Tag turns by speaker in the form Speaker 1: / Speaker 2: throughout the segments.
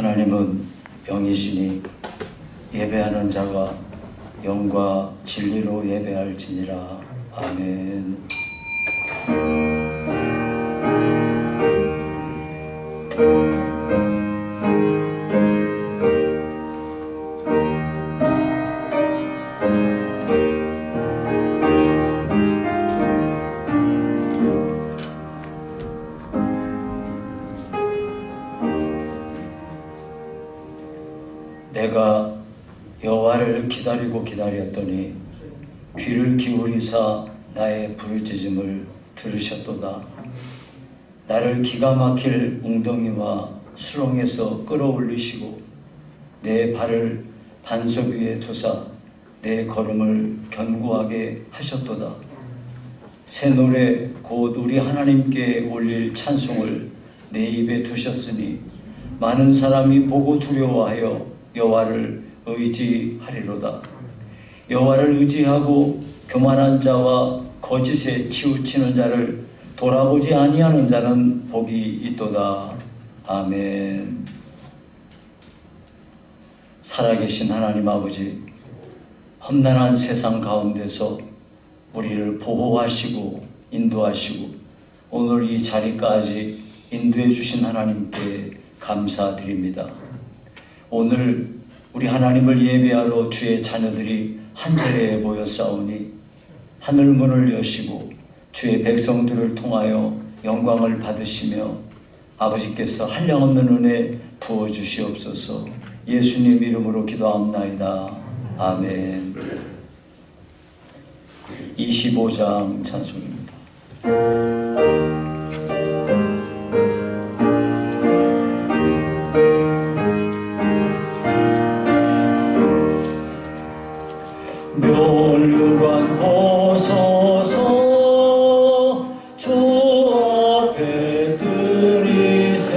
Speaker 1: 하나님은 영이시니 예배하는 자가 영과 진리로 예배할지니라. 아멘. 내가 여호와를 기다리고 기다렸더니 귀를 기울이사 나의 부르짖음을 들으셨도다. 나를 기가 막힐 웅덩이와 수렁에서 끌어올리시고 내 발을 반석 위에 두사 내 걸음을 견고하게 하셨도다. 새 노래 곧 우리 하나님께 올릴 찬송을 내 입에 두셨으니 많은 사람이 보고 두려워하여 여호와를 의지하리로다. 여호와를 의지하고 교만한 자와 거짓에 치우치는 자를 돌아보지 아니하는 자는 복이 있도다. 아멘. 살아계신 하나님 아버지, 험난한 세상 가운데서 우리를 보호하시고 인도하시고 오늘 이 자리까지 인도해 주신 하나님께 감사드립니다. 오늘 우리 하나님을 예배하러 주의 자녀들이 한 자리에 모였사오니 하늘 문을 여시고 주의 백성들을 통하여 영광을 받으시며 아버지께서 한량없는 은혜 부어주시옵소서. 예수님 이름으로 기도합나이다. 아멘. 25장 찬송입니다. 멸류관 벗어서 주 앞에 들이세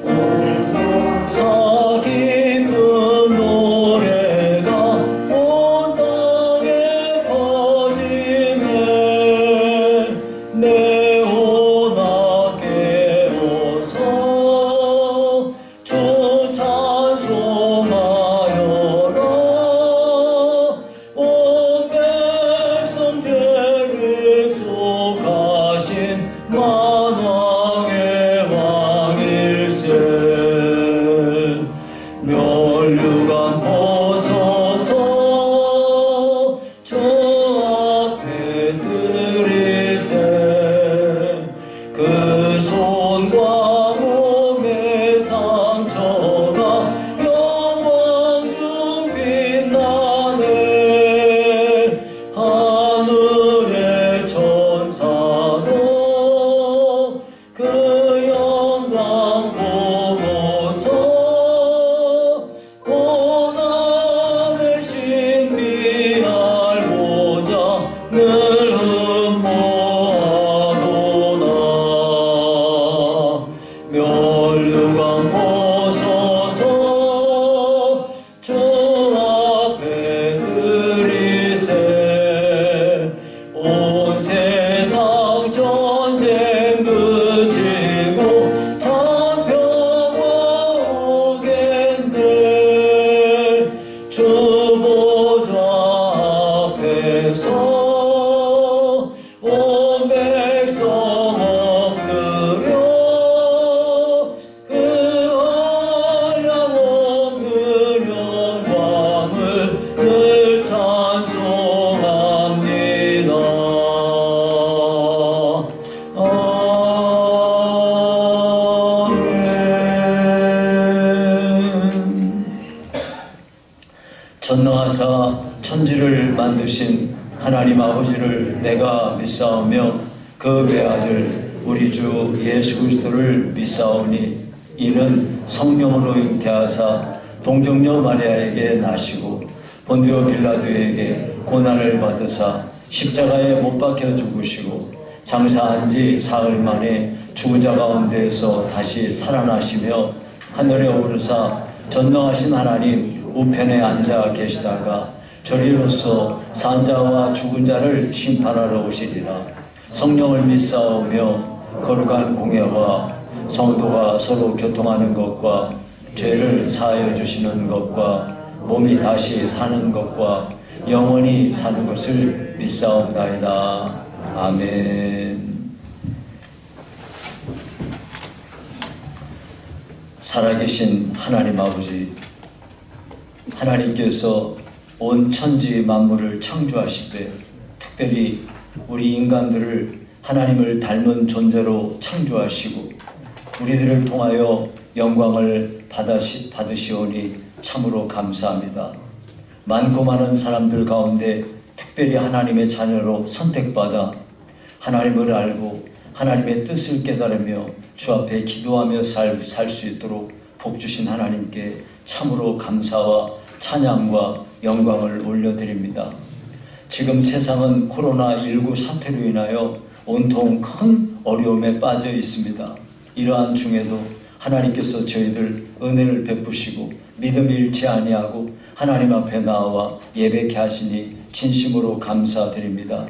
Speaker 1: 온사 깊은 노래가 온 땅에 퍼지네. 내오나 깨어서 주 찬송하여라. 만왕의 왕일세. 멸류관 벗어서 주 앞에 들이세. 그 손과 몸의 상처가 영광 중 빛나네. 하늘의 천사도 그 영광 보고서 고난의 신비 알고자 늘 흠모하도다. 멸류관 벗어서 주 앞에 들이세. 온 세상 전쟁 그치고 천평화 오겠네. 주 보좌 앞에서 온 백성 엎드려 그 한량없는 영광을 늘 찬송합니다. 전능하사 천지를 만드신 하나님 아버지를 내가 믿사오며 그 외아들 우리 주 예수 그리스도를 믿사오니 이는 성령으로 잉태하사 동정녀 마리아에게 나시고 본디오 빌라도에게 고난을 받으사 십자가에 못 박혀 죽으시고 장사한 지 사흘 만에 죽은 자 가운데에서 다시 살아나시며 하늘에 오르사 전능하신 하나님 우편에 앉아 계시다가 저리로서 산자와 죽은 자를 심판하러 오시리라. 성령을 믿사오며 거룩한 공예와 성도가 서로 교통하는 것과 죄를 사하여 주시는 것과 몸이 다시 사는 것과 영원히 사는 것을 믿사옵나이다. 아멘. 살아계신 하나님 아버지, 하나님께서 온 천지 만물을 창조하시되 특별히 우리 인간들을 하나님을 닮은 존재로 창조하시고 우리들을 통하여 영광을 받으시오니 참으로 감사합니다. 많고 많은 사람들 가운데 특별히 하나님의 자녀로 선택받아 하나님을 알고 하나님의 뜻을 깨달으며 주 앞에 기도하며 살 수 있도록 복 주신 하나님께 참으로 감사와 찬양과 영광을 올려드립니다. 지금 세상은 코로나19 사태로 인하여 온통 큰 어려움에 빠져 있습니다. 이러한 중에도 하나님께서 저희들 은혜를 베푸시고 믿음을 잃지 아니하고 하나님 앞에 나와 예배케 하시니 진심으로 감사드립니다.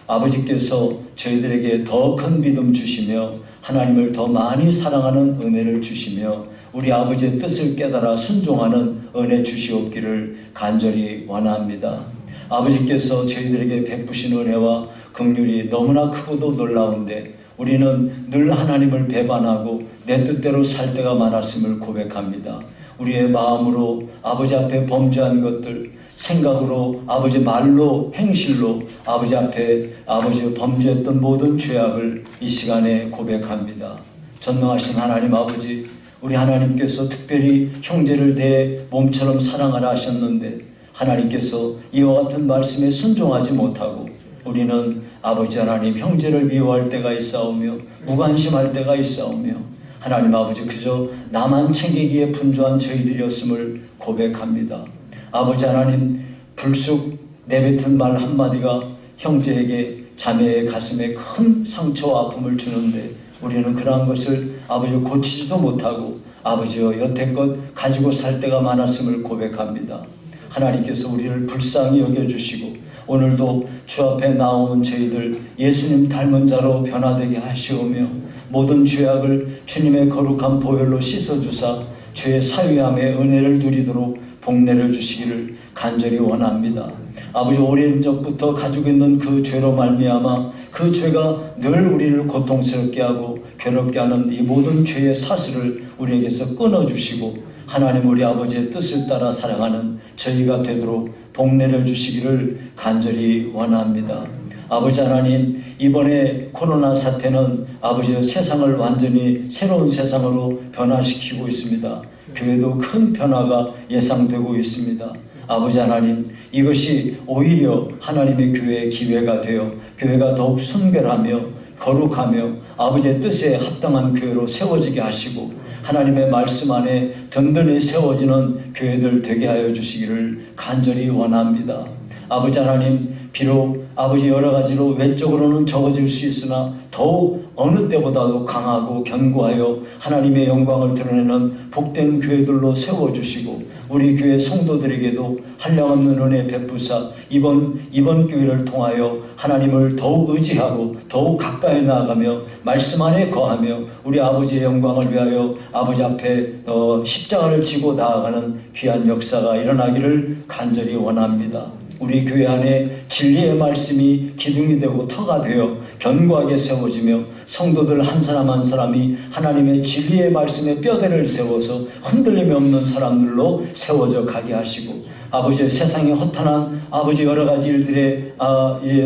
Speaker 1: 아버지께서 저희들에게 더 큰 믿음 주시며 하나님을 더 많이 사랑하는 은혜를 주시며 우리 아버지의 뜻을 깨달아 순종하는 은혜 주시옵기를 간절히 원합니다. 아버지께서 저희들에게 베푸신 은혜와 긍휼이 너무나 크고도 놀라운데 우리는 늘 하나님을 배반하고 내 뜻대로 살 때가 많았음을 고백합니다. 우리의 마음으로 아버지 앞에 범죄한 것들, 생각으로, 아버지 말로, 행실로 아버지 앞에 아버지 범죄했던 모든 죄악을 이 시간에 고백합니다. 전능하신 하나님 아버지, 우리 하나님께서 특별히 형제를 내 몸처럼 사랑하라 하셨는데 하나님께서 이와 같은 말씀에 순종하지 못하고 우리는 아버지 하나님 형제를 미워할 때가 있사오며 무관심할 때가 있사오며 하나님 아버지 그저 나만 챙기기에 분주한 저희들이었음을 고백합니다. 아버지 하나님 불쑥 내뱉은 말 한마디가 형제에게 자매의 가슴에 큰 상처와 아픔을 주는데 우리는 그러한 것을 아버지 고치지도 못하고 아버지여 여태껏 가지고 살 때가 많았음을 고백합니다. 하나님께서 우리를 불쌍히 여겨주시고 오늘도 주 앞에 나온 저희들 예수님 닮은 자로 변화되게 하시오며 모든 죄악을 주님의 거룩한 보혈로 씻어주사 죄의 사유함의 은혜를 누리도록 복내려 주시기를 간절히 원합니다. 아버지 오랜 적부터 가지고 있는 그 죄로 말미암아 그 죄가 늘 우리를 고통스럽게 하고 괴롭게 하는 이 모든 죄의 사슬을 우리에게서 끊어주시고 하나님 우리 아버지의 뜻을 따라 사랑하는 저희가 되도록 복내려 주시기를 간절히 원합니다. 아버지 하나님 이번에 코로나 사태는 아버지 세상을 완전히 새로운 세상으로 변화시키고 있습니다. 교회도 큰 변화가 예상되고 있습니다. 아버지 하나님 이것이 오히려 하나님의 교회의 기회가 되어 교회가 더욱 순결하며 거룩하며 아버지의 뜻에 합당한 교회로 세워지게 하시고 하나님의 말씀 안에 든든히 세워지는 교회들 되게 하여 주시기를 간절히 원합니다. 아버지 하나님 비록 아버지 여러 가지로 외적으로는 적어질 수 있으나 더욱 어느 때보다도 강하고 견고하여 하나님의 영광을 드러내는 복된 교회들로 세워주시고 우리 교회 성도들에게도 한량없는 은혜 베푸사 이번 교회를 통하여 하나님을 더욱 의지하고 더욱 가까이 나아가며 말씀 안에 거하며 우리 아버지의 영광을 위하여 아버지 앞에 십자가를 지고 나아가는 귀한 역사가 일어나기를 간절히 원합니다. 우리 교회 안에 진리의 말씀이 기둥이 되고 터가 되어 견고하게 세워지며 성도들 한 사람 한 사람이 하나님의 진리의 말씀에 뼈대를 세워서 흔들림이 없는 사람들로 세워져 가게 하시고 아버지의 세상에 허탄한 아버지 여러 가지 일들에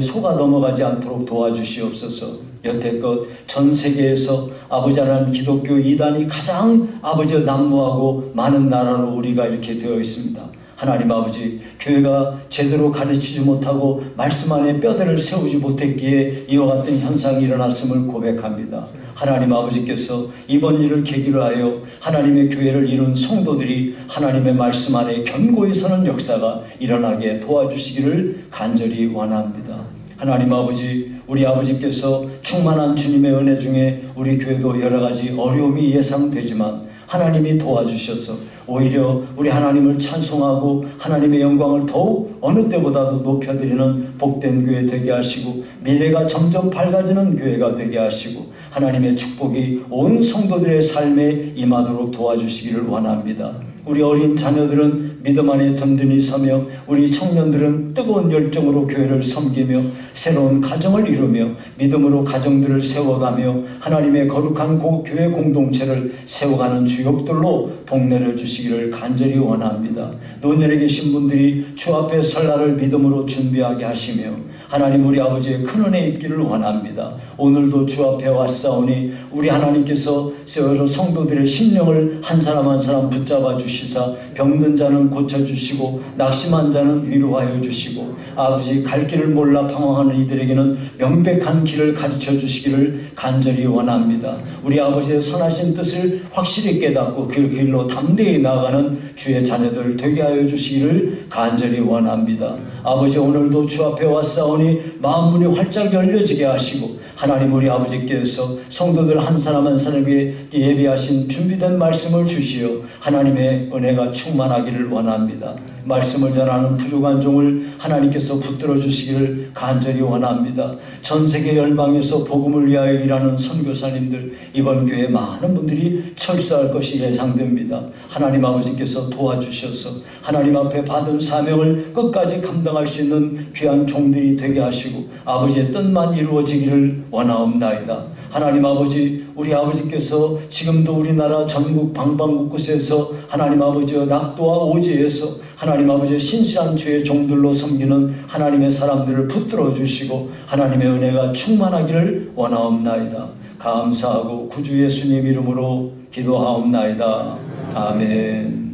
Speaker 1: 속아 넘어가지 않도록 도와주시옵소서. 여태껏 전 세계에서 아버지 하나님 기독교 이단이 가장 아버지 난무하고 많은 나라로 우리가 이렇게 되어 있습니다. 하나님 아버지 교회가 제대로 가르치지 못하고 말씀 안에 뼈대를 세우지 못했기에 이와 같은 현상이 일어났음을 고백합니다. 하나님 아버지께서 이번 일을 계기로 하여 하나님의 교회를 이룬 성도들이 하나님의 말씀 안에 견고히 서는 역사가 일어나게 도와주시기를 간절히 원합니다. 하나님 아버지 우리 아버지께서 충만한 주님의 은혜 중에 우리 교회도 여러 가지 어려움이 예상되지만 하나님이 도와주셔서 오히려 우리 하나님을 찬송하고 하나님의 영광을 더욱 어느 때보다도 높여드리는 복된 교회 되게 하시고 미래가 점점 밝아지는 교회가 되게 하시고 하나님의 축복이 온 성도들의 삶에 임하도록 도와주시기를 원합니다. 우리 어린 자녀들은 믿음 안에 든든히 서며 우리 청년들은 뜨거운 열정으로 교회를 섬기며 새로운 가정을 이루며 믿음으로 가정들을 세워가며 하나님의 거룩한 교회 공동체를 세워가는 주역들로 복내려 주시기를 간절히 원합니다. 노년에 계신 분들이 주 앞에 설 날을 믿음으로 준비하게 하시며 하나님 우리 아버지의 큰 은혜 있기를 원합니다. 오늘도 주 앞에 왔사오니 우리 하나님께서 여러 성도들의 심령을 한 사람 한 사람 붙잡아 주시사 병든 자는 고쳐주시고 낙심한 자는 위로하여 주시고 아버지 갈 길을 몰라 방황하는 이들에게는 명백한 길을 가르쳐 주시기를 간절히 원합니다. 우리 아버지의 선하신 뜻을 확실히 깨닫고 그 길로 담대히 나아가는 주의 자녀들 되게 하여 주시기를 간절히 원합니다. 아버지 오늘도 주 앞에 왔사오니 마음 문이 활짝 열려지게 하시고 하나님 우리 아버지께서 성도들 한 사람 한 사람에게 예비하신 준비된 말씀을 주시어 하나님의 은혜가 충만하기를 원합니다. 말씀을 전하는 부족한 종을 하나님께서 붙들어 주시기를 간절히 원합니다. 전 세계 열방에서 복음을 위하여 일하는 선교사님들 이번 교회에 많은 분들이 철수할 것이 예상됩니다. 하나님 아버지께서 도와주셔서 하나님 앞에 받은 사명을 끝까지 감당할 수 있는 귀한 종들이 되게 하시고 아버지의 뜻만 이루어지기를 원하옵나이다. 하나님 아버지 우리 아버지께서 지금도 우리나라 전국 방방곳곳에서 하나님 아버지의 낙도와 오지에서 하나님 아버지의 신실한 주의 종들로 섬기는 하나님의 사람들을 붙들어 주시고 하나님의 은혜가 충만하기를 원하옵나이다. 감사하고 구주 예수님 이름으로 기도하옵나이다. 아멘.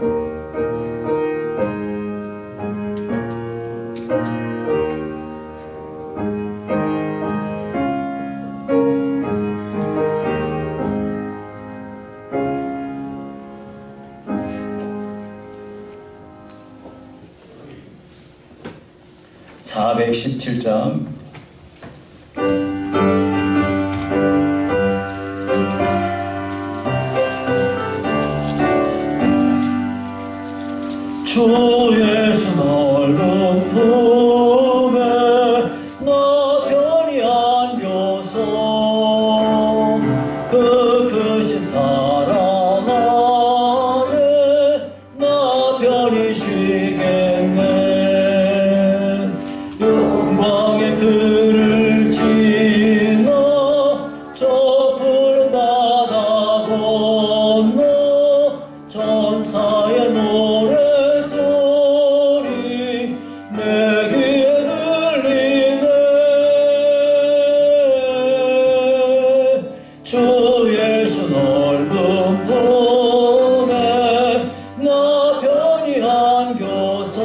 Speaker 1: (417장) 주 예수 넓은 품에 나 편히 안겨서 그 크신 사랑 안에 나 편히 쉬겠네. 영광의 들을 지나 저 푸른 바다 건너 전사의 노래소리 내 귀에 들리네. 주 예수 넓은 품에 나 편히 안겨서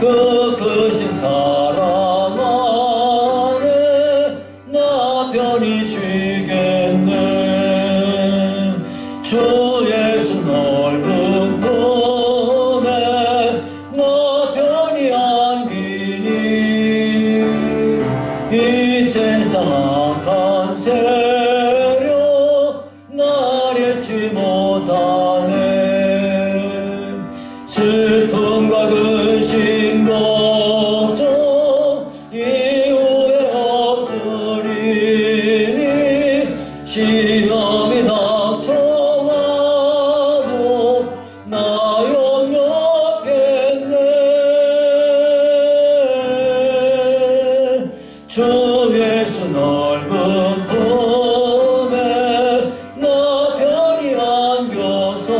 Speaker 1: 그 크신 사랑 안에 나 편히 쉬겠네. 주 예수 넓은 품에 나 편히 안기니 이 세상 악한 세력 날 잊지 못하네. 슬픔과 근심 걱정 이후에 없으리니 시험이 닥쳐와도 나 염려겠네. 주 예수 넓은 품에 나 편히 안겨서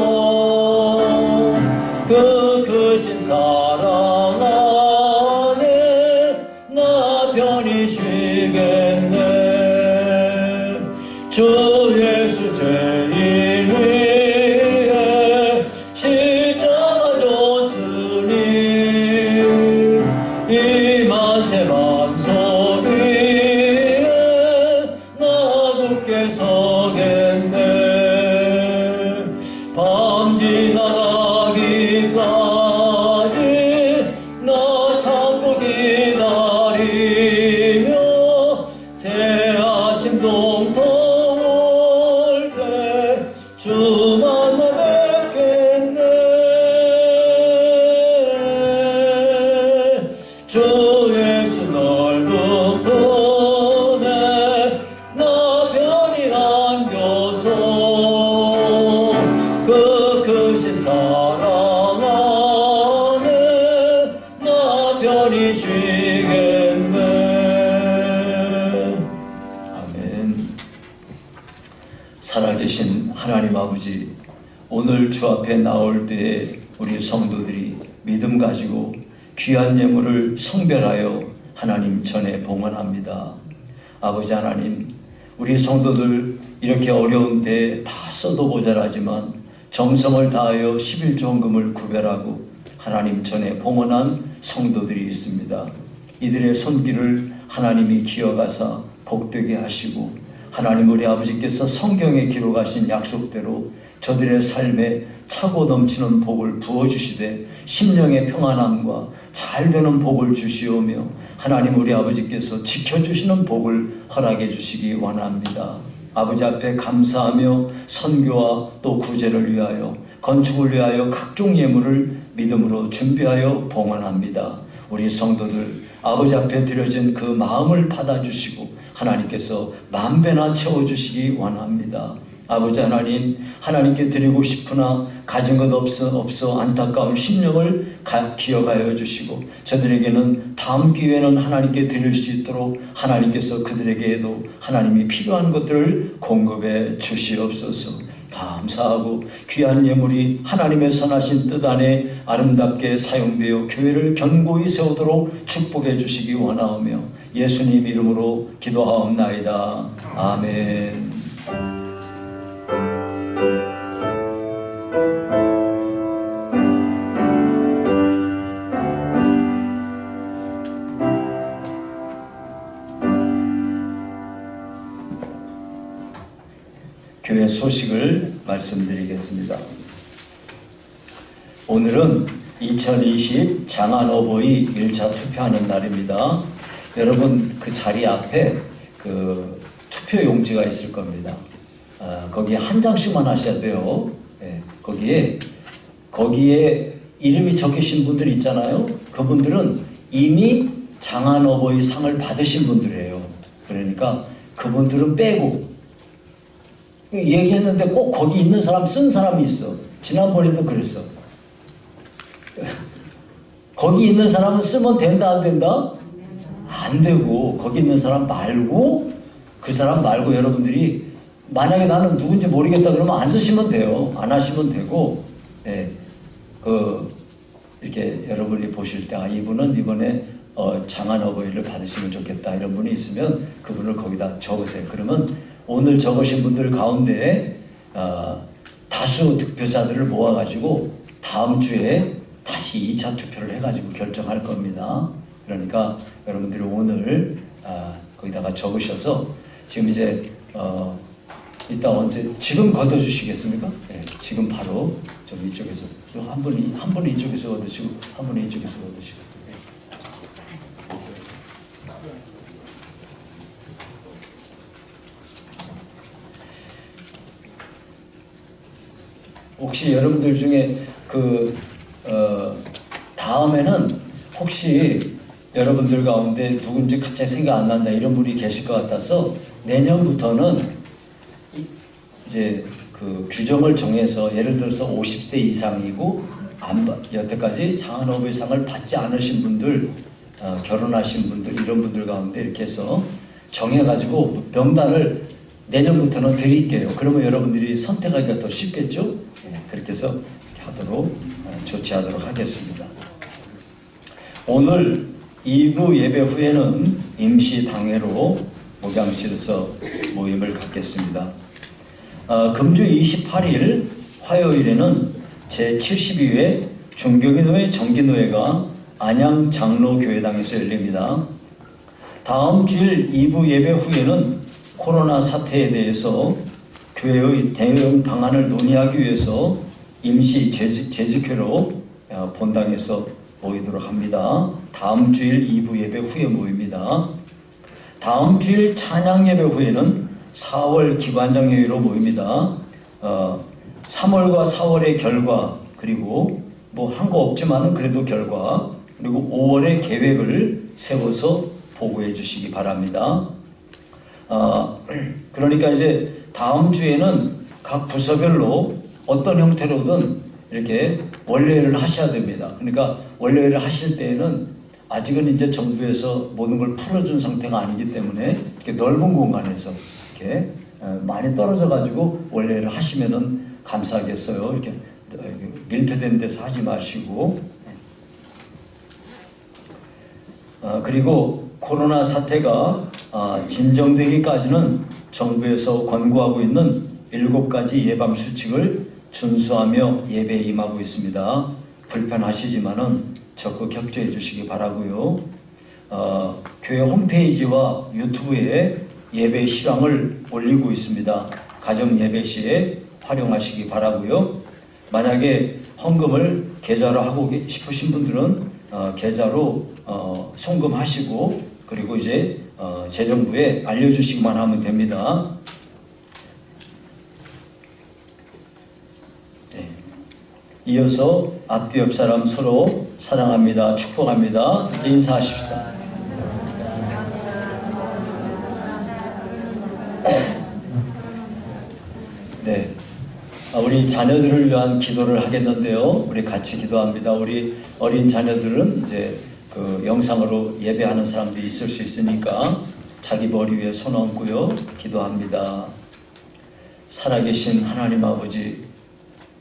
Speaker 1: 그 크신 사랑 안에 나 편히 쉬겠네. 주 예수 죄인 위에 십자가 졌으니 이 만세 만석 위에 나 굳게 서겠네. 밤 지나가기까지 나 참고 기다리며 새 아침 동토 살아계신 하나님 아버지, 오늘 주 앞에 나올 때에 우리 성도들이 믿음 가지고 귀한 예물을 성별하여 하나님 전에 봉헌합니다. 아버지 하나님, 우리 성도들 이렇게 어려운 데에 다 써도 모자라지만 정성을 다하여 11조원금을 구별하고 하나님 전에 봉헌한 성도들이 있습니다. 이들의 손길을 하나님이 기어가사 복되게 하시고, 하나님 우리 아버지께서 성경에 기록하신 약속대로 저들의 삶에 차고 넘치는 복을 부어주시되 심령의 평안함과 잘되는 복을 주시오며, 하나님 우리 아버지께서 지켜주시는 복을 허락해 주시기 원합니다. 아버지 앞에 감사하며 선교와 또 구제를 위하여, 건축을 위하여 각종 예물을 믿음으로 준비하여 봉헌합니다. 우리 성도들 아버지 앞에 드려진 그 마음을 받아주시고 하나님께서 만배나 채워주시기 원합니다. 아버지 하나님, 하나님께 드리고 싶으나 가진 것 없어 안타까운 심령을 기억하여 주시고, 저들에게는 다음 기회에는 하나님께 드릴 수 있도록 하나님께서 그들에게도 하나님이 필요한 것들을 공급해 주시옵소서. 감사하고 귀한 예물이 하나님의 선하신 뜻 안에 아름답게 사용되어 교회를 견고히 세우도록 축복해 주시기 원하오며 예수님 이름으로 기도하옵나이다. 아멘. 교회 소식을 말씀드리겠습니다. 오늘은 2020 장안어버이 1차 투표하는 날입니다. 여러분 그 자리 앞에 그 투표 용지가 있을 겁니다. 거기에 한 장씩만 하셔야 돼요. 네, 거기에 이름이 적히신 분들 있잖아요. 그분들은 이미 장안어버이 상을 받으신 분들이에요. 그러니까 그분들은 빼고, 얘기했는데 꼭 거기 있는 사람 쓴 사람이 있어. 지난번에도 그랬어. 거기 있는 사람은 쓰면 된다 안 된다? 안 되고, 거기 있는 사람 말고, 그 사람 말고 여러분들이 만약에 나는 누군지 모르겠다 그러면 안 쓰시면 돼요. 안 하시면 되고, 네, 이렇게 여러분이 보실 때 이분은 이번에 장안어버이를 받으시면 좋겠다 이런 분이 있으면 그분을 거기다 적으세요. 그러면 오늘 적으신 분들 가운데 다수 득표자들을 모아가지고 다음 주에 다시 2차 투표를 해가지고 결정할 겁니다. 그러니까 여러분들이 오늘 거기다가 적으셔서 지금 이제 이따 언제 지금 걷어주시겠습니까? 네, 지금 바로 좀 이쪽에서 또 한 분이 이쪽에서 걷으시고 한 분이 이쪽에서 걷으시고. 혹시 여러분들 중에 다음에는 혹시 여러분들 가운데 누군지 갑자기 생각 안 난다 이런 분이 계실 것 같아서 내년부터는 이제 그 규정을 정해서 예를 들어서 50세 이상이고 여태까지 장안어버이 상을 받지 않으신 분들, 결혼하신 분들 이런 분들 가운데 이렇게 해서 정해가지고 명단을 내년부터는 드릴게요. 그러면 여러분들이 선택하기가 더 쉽겠죠? 네, 그렇게 해서 하도록 조치하도록 하겠습니다. 오늘 2부 예배 후에는 임시 당회로 목양실에서 모임을 갖겠습니다. 금주 28일 화요일에는 제72회 중경인회 정기노회가 안양 장로교회당에서 열립니다. 다음 주일 2부 예배 후에는 코로나 사태에 대해서 교회의 대응 방안을 논의하기 위해서 임시 재직회로 본당에서 모이도록 합니다. 다음 주일 2부 예배 후에 모입니다. 다음 주일 찬양 예배 후에는 4월 기관장회의로 모입니다. 3월과 4월의 결과, 그리고 뭐 한 거 없지만은 그래도 결과, 그리고 5월의 계획을 세워서 보고해 주시기 바랍니다. 그러니까 이제 다음 주에는 각 부서별로 어떤 형태로든 이렇게 원래를 하셔야 됩니다. 그러니까 원래를 하실 때에는 아직은 이제 정부에서 모든 걸 풀어준 상태가 아니기 때문에 이렇게 넓은 공간에서 이렇게 많이 떨어져 가지고 원래를 하시면은 감사하겠어요. 이렇게 밀폐된 데서 하지 마시고. 그리고 코로나 사태가 진정되기까지는 정부에서 권고하고 있는 7가지 예방 수칙을 준수하며 예배에 임하고 있습니다. 불편하시지만은 적극 협조해 주시기 바라고요. 교회 홈페이지와 유튜브에 예배 실황을 올리고 있습니다. 가정 예배 시에 활용하시기 바라고요. 만약에 헌금을 계좌로 하고 싶으신 분들은 계좌로 송금하시고 그리고 이제 재정부에 알려주시기만 하면 됩니다. 네. 이어서 앞뒤 옆 사람 서로 사랑합니다. 축복합니다. 인사하십시다. 네. 우리 자녀들을 위한 기도를 하겠는데요. 우리 같이 기도합니다. 우리 어린 자녀들은 이제 그 영상으로 예배하는 사람들이 있을 수 있으니까 자기 머리 위에 손 얹고요. 기도합니다. 살아계신 하나님 아버지,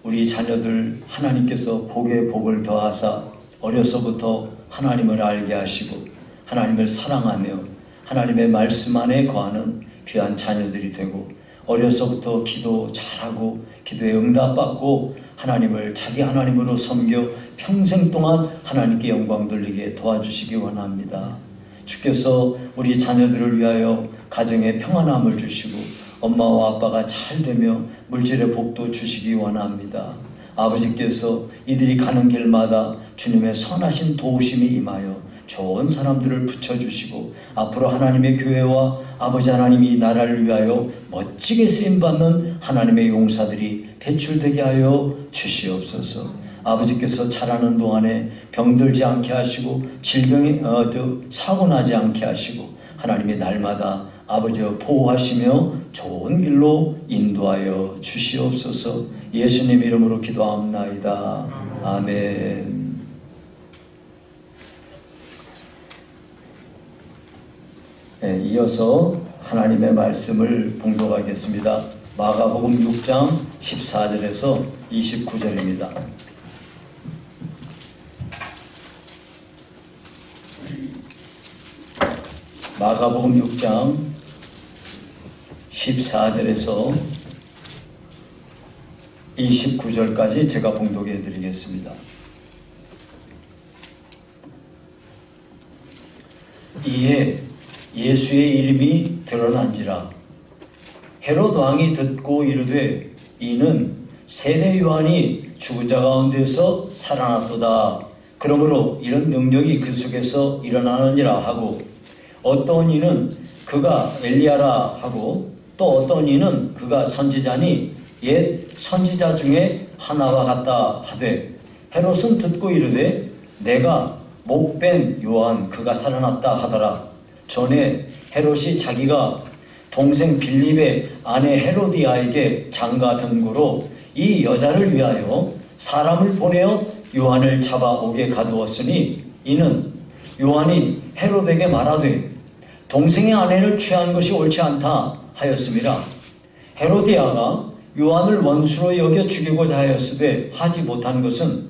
Speaker 1: 우리 자녀들 하나님께서 복에 복을 더하사 어려서부터 하나님을 알게 하시고 하나님을 사랑하며 하나님의 말씀 안에 거하는 귀한 자녀들이 되고 어려서부터 기도 잘하고 기도에 응답받고 하나님을 자기 하나님으로 섬겨 평생 동안 하나님께 영광 돌리게 도와주시기 원합니다. 주께서 우리 자녀들을 위하여 가정에 평안함을 주시고 엄마와 아빠가 잘 되며 물질의 복도 주시기 원합니다. 아버지께서 이들이 가는 길마다 주님의 선하신 도우심이 임하여 좋은 사람들을 붙여주시고 앞으로 하나님의 교회와 아버지 하나님이 나라를 위하여 멋지게 쓰임받는 하나님의 용사들이 배출되게 하여 주시옵소서. 아버지께서 자라는 동안에 병들지 않게 하시고 질병에 사고 나지 않게 하시고 하나님의 날마다 아버지여 보호하시며 좋은 길로 인도하여 주시옵소서. 예수님 이름으로 기도합나이다. 아멘. 네, 이어서 하나님의 말씀을 봉독하겠습니다. 마가복음 6장 14절에서 29절입니다. 마가복음 6장 14절에서 29절까지 제가 봉독해 드리겠습니다. 이에 예수의 이름이 드러난지라 헤롯 왕이 듣고 이르되 이는 세례 요한이 죽은 자 가운데서 살아났도다. 그러므로 이런 능력이 그 속에서 일어나느니라 하고 어떤 이는 그가 엘리야라 하고 또 어떤 이는 그가 선지자니 옛 선지자 중에 하나와 같다 하되 헤롯은 듣고 이르되 내가 목벤 요한 그가 살아났다 하더라. 전에 헤롯이 자기가 동생 빌립의 아내 헤로디아에게 장가 든고로 이 여자를 위하여 사람을 보내어 요한을 잡아오게 가두었으니 이는 요한이 헤롯에게 말하되 동생의 아내를 취한 것이 옳지 않다 하였음이라. 헤로디아가 요한을 원수로 여겨 죽이고자 하였으되 하지 못한 것은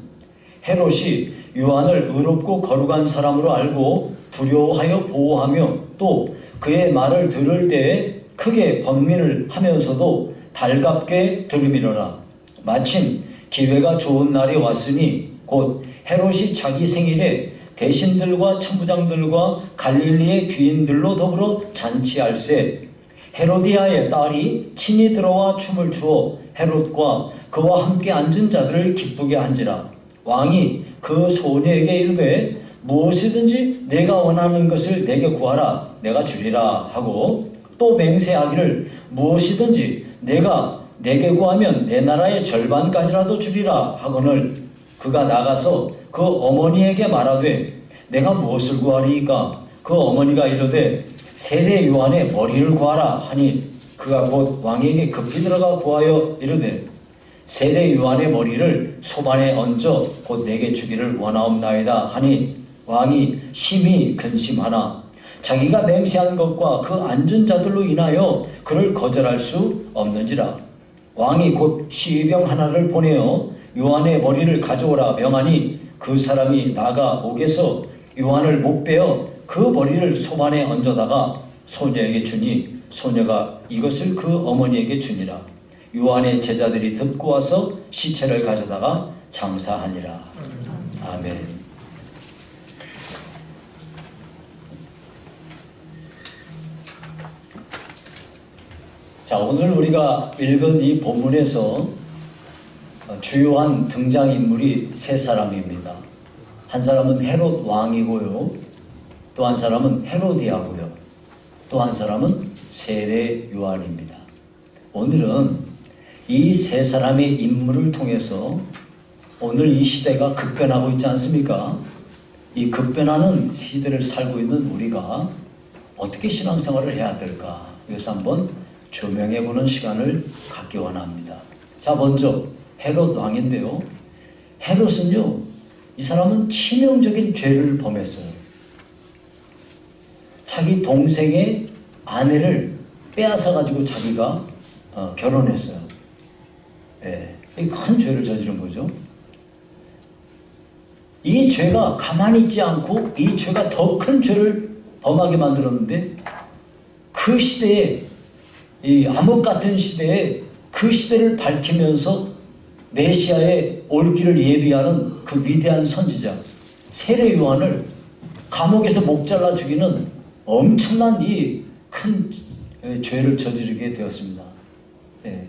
Speaker 1: 헤롯이 요한을 의롭고 거룩한 사람으로 알고 두려워하여 보호하며 또 그의 말을 들을 때에 크게 번민을 하면서도 달갑게 들음이로라. 마침 기회가 좋은 날이 왔으니 곧 헤롯이 자기 생일에 대신들과 천부장들과 갈릴리의 귀인들로 더불어 잔치할세 헤로디아의 딸이 친히 들어와 춤을 추어 헤롯과 그와 함께 앉은 자들을 기쁘게 한지라. 왕이 그 소녀에게 이르되 무엇이든지 내가 원하는 것을 내게 구하라 내가 주리라 하고 또 맹세하기를 무엇이든지 내가 내게 구하면 내 나라의 절반까지라도 주리라 하거늘 그가 나가서 그 어머니에게 말하되 내가 무엇을 구하리이까? 그 어머니가 이르되 세례 요한의 머리를 구하라 하니 그가 곧 왕에게 급히 들어가 구하여 이르되 세례 요한의 머리를 소반에 얹어 곧 내게 주기를 원하옵나이다 하니 왕이 심히 근심하나 자기가 맹세한 것과 그 앉은 자들로 인하여 그를 거절할 수 없는지라. 왕이 곧 시병 하나를 보내어 요한의 머리를 가져오라 명하니 그 사람이 나가 옥에서 요한을 못 빼어 그 머리를 소반에 얹어다가 소녀에게 주니 소녀가 이것을 그 어머니에게 주니라. 요한의 제자들이 듣고 와서 시체를 가져다가 장사하니라. 아멘. 자, 오늘 우리가 읽은 이 본문에서 주요한 등장인물이 세 사람입니다. 한 사람은 헤롯 왕이고요. 또 한 사람은 헤로디아고요. 또 한 사람은 세례 요한입니다. 오늘은 이 세 사람의 인물을 통해서 오늘 이 시대가 급변하고 있지 않습니까? 이 급변하는 시대를 살고 있는 우리가 어떻게 신앙생활을 해야 될까? 이것을 한번 조명해보는 시간을 갖기 원합니다. 자, 먼저 헤롯 왕인데요. 헤롯은요, 이 사람은 치명적인 죄를 범했어요. 자기 동생의 아내를 빼앗아가지고 자기가 결혼했어요. 예, 큰 죄를 저지른 거죠. 이 죄가 가만히 있지 않고 이 죄가 더 큰 죄를 범하게 만들었는데, 그 시대에, 이 암흑 같은 시대에 그 시대를 밝히면서 메시아의 올 길을 예비하는 그 위대한 선지자 세례 요한을 감옥에서 목 잘라 죽이는 엄청난 이 큰 죄를 저지르게 되었습니다. 네.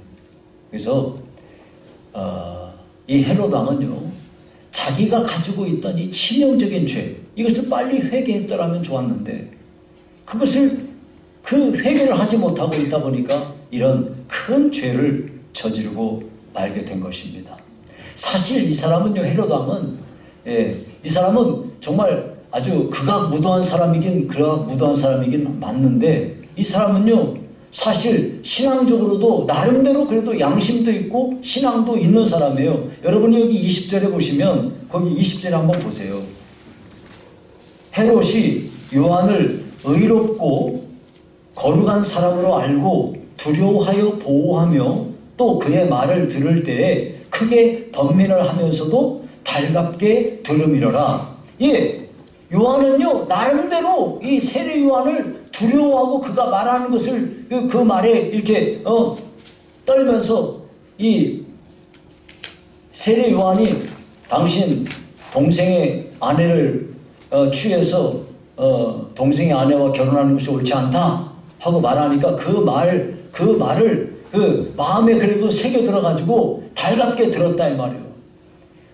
Speaker 1: 그래서 이 헤롯 왕은요, 자기가 가지고 있던 이 치명적인 죄, 이것을 빨리 회개했더라면 좋았는데 그것을 그 회개를 하지 못하고 있다 보니까 이런 큰 죄를 저지르고 말게 된 것입니다. 사실 이 사람은요, 헤롯 왕은, 이 사람은 정말 아주 극악무도한 사람이긴 맞는데, 이 사람은요, 사실 신앙적으로도 나름대로 그래도 양심도 있고 신앙도 있는 사람이에요. 여러분이 여기 20절에 보시면 거기 20절에 한번 보세요. 헤롯이 요한을 의롭고 거룩한 사람으로 알고 두려워하여 보호하며 또 그의 말을 들을 때에 크게 번민을 하면서도 달갑게 들음이러라. 예, 요한은요, 나름대로 이 세례 요한을 두려워하고 그가 말하는 것을 그 말에 이렇게 떨면서 이 세례 요한이 당신 동생의 아내를 취해서 동생의 아내와 결혼하는 것이 옳지 않다 하고 말하니까 그 말을 그 마음에 그래도 새겨 들어가지고 달갑게 들었다 이 말이에요.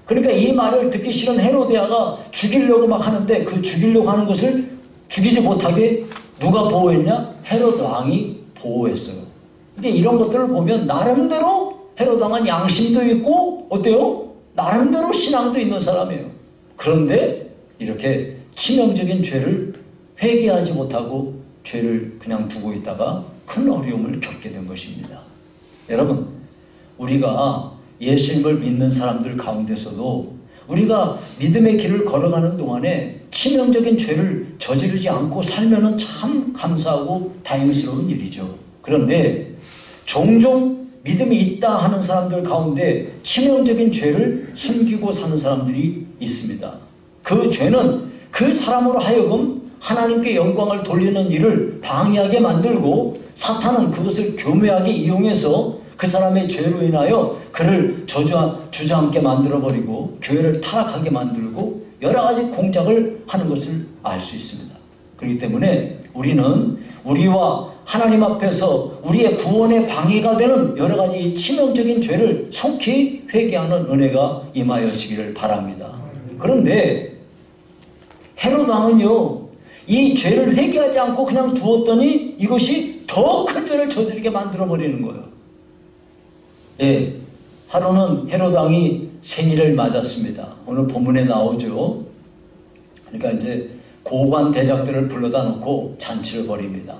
Speaker 1: 그러니까 이 말을 듣기 싫은 헤로데아가 죽이려고 막 하는데 그 죽이려고 하는 것을 죽이지 못하게 누가 보호했냐? 헤롯 왕이 보호했어요. 이제 이런 것들을 보면 나름대로 헤롯 왕은 양심도 있고 어때요? 나름대로 신앙도 있는 사람이에요. 그런데 이렇게 치명적인 죄를 회개하지 못하고 죄를 그냥 두고 있다가 큰 어려움을 겪게 된 것입니다. 여러분, 우리가 예수님을 믿는 사람들 가운데서도 우리가 믿음의 길을 걸어가는 동안에 치명적인 죄를 저지르지 않고 살면은 참 감사하고 다행스러운 일이죠. 그런데 종종 믿음이 있다 하는 사람들 가운데 치명적인 죄를 숨기고 사는 사람들이 있습니다. 그 죄는 그 사람으로 하여금 하나님께 영광을 돌리는 일을 방해하게 만들고 사탄은 그것을 교묘하게 이용해서 그 사람의 죄로 인하여 그를 주저앉게 만들어버리고 교회를 타락하게 만들고 여러 가지 공작을 하는 것을 알 수 있습니다. 그렇기 때문에 우리는 우리와 하나님 앞에서 우리의 구원에 방해가 되는 여러 가지 치명적인 죄를 속히 회개하는 은혜가 임하여지기를 바랍니다. 그런데 헤롯 왕은요, 이 죄를 회개하지 않고 그냥 두었더니 이것이 더 큰 죄를 저지르게 만들어버리는 거예요. 예, 하루는 헤롯 왕이 생일을 맞았습니다. 오늘 본문에 나오죠. 그러니까 이제 고관 대작들을 불러다 놓고 잔치를 벌입니다.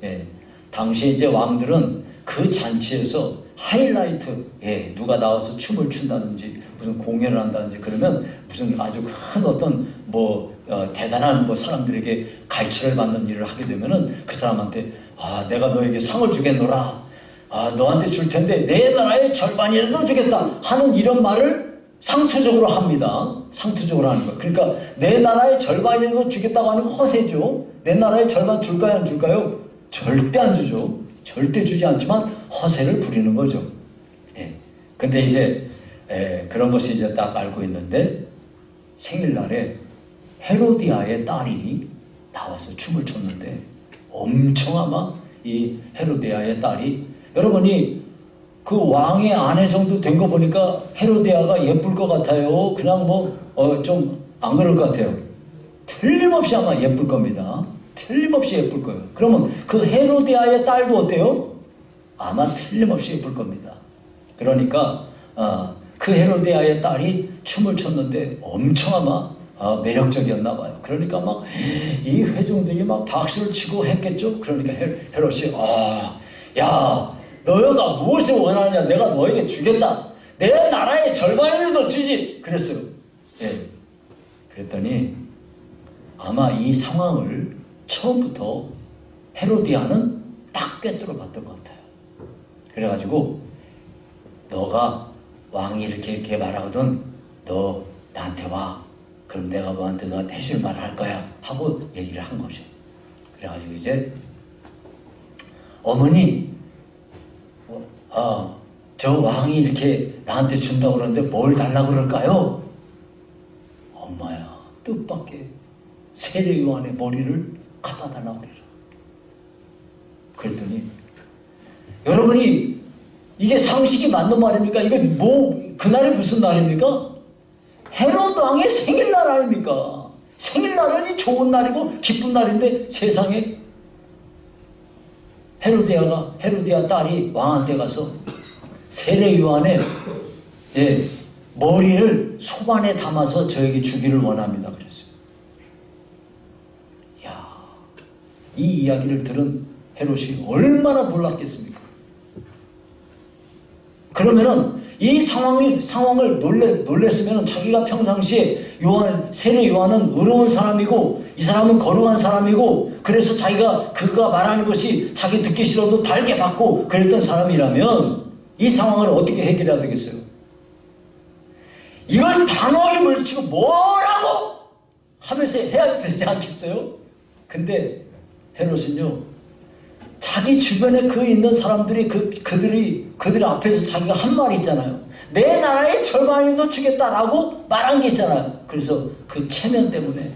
Speaker 1: 예, 당시에 이제 왕들은 그 잔치에서 하이라이트, 예, 누가 나와서 춤을 춘다든지 무슨 공연을 한다든지 그러면 무슨 아주 큰 어떤 대단한 뭐 사람들에게 갈취를 받는 일을 하게 되면은 그 사람한테 내가 너에게 상을 주겠노라. 너한테 줄 텐데 내 나라의 절반이라도 주겠다 하는 이런 말을 상투적으로 합니다. 상투적으로 하는 거. 그러니까 내 나라의 절반이라도 주겠다고 하는 허세죠. 내 나라의 절반 줄까요, 안 줄까요? 절대 안 주죠. 절대 주지 않지만 허세를 부리는 거죠. 예. 근데 이제 그런 것이 이제 딱 알고 있는데 생일날에 헤로디아의 딸이 나와서 춤을 췄는데 엄청 아마 이 헤로디아의 딸이 여러분이 그 왕의 아내 정도 된 거 보니까 헤로디아가 예쁠 것 같아요. 그냥 좀 안 그럴 것 같아요. 틀림없이 아마 예쁠 겁니다. 틀림없이 예쁠 거예요. 그러면 그 헤로디아의 딸도 어때요? 아마 틀림없이 예쁠 겁니다. 그러니까 그 헤로디아의 딸이 춤을 췄는데 엄청 아마 매력적이었나 봐요. 그러니까 막 이 회중들이 막 박수를 치고 했겠죠. 그러니까 헤롯이 야 너희가 무엇을 원하느냐 내가 너에게 주겠다. 내 나라의 절반이라도 주지. 그랬어요. 예. 그랬더니 아마 이 상황을 처음부터 헤로디아는 딱 꿰뚫어 봤던 것 같아요. 그래가지고 너가 왕이 이렇게 말하거든 너 나한테 와. 그럼 내가 너한테 해줄 말을 할 거야 하고 얘기를 한 거죠. 그래가지고 이제 어머니 저 왕이 이렇게 나한테 준다고 그러는데 뭘 달라고 그럴까요? 엄마야 뜻밖의 세례요한의 머리를 갖다 달라고 그래라. 그랬더니 여러분이 이게 상식이 맞는 말입니까? 이거 그날이 무슨 날입니까? 헤롯 왕의 생일날 아닙니까? 생일날은 좋은 날이고 기쁜 날인데 세상에 헤로디아 딸이 왕한테 가서 세례 요한의 머리를 소반에 담아서 저에게 주기를 원합니다. 그랬어요. 이 이야기를 들은 헤롯이 얼마나 놀랐겠습니까? 그러면은 이 상황을 놀랬으면 자기가 평상시에 세례 요한은 의로운 사람이고 이 사람은 거룩한 사람이고 그래서 그가 말하는 것이 자기 듣기 싫어도 달게 받고 그랬던 사람이라면 이 상황을 어떻게 해결해야 되겠어요? 이걸 단호하게 물리치고 뭐라고 하면서 해야 되지 않겠어요? 근데 헤롯은요 자기 주변에 있는 사람들이 그들 앞에서 자기가 한 말이 있잖아요. 내 나라의 절반이라도 주겠다라고 말한 게 있잖아요. 그래서 그 체면 때문에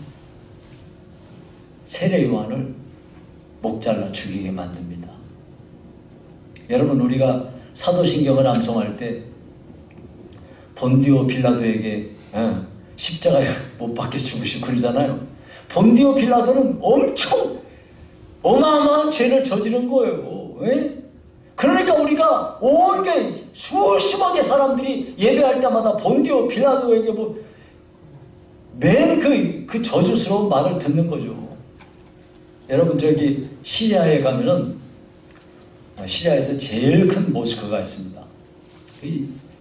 Speaker 1: 세례 요한을 목 잘라 죽이게 만듭니다. 여러분 우리가 사도신경을 암송할 때 본디오 빌라도에게 십자가에 못 박혀 죽으시고 그러잖아요. 본디오 빌라도는 엄청 어마어마한 죄를 저지른 거예요. 왜? 그러니까 우리가 온게 수십억의 사람들이 예배할 때마다 본디오 빌라도에게 맨 그 저주스러운 말을 듣는 거죠. 여러분 저기 시리아에 가면은 시리아에서 제일 큰 모스크가 있습니다.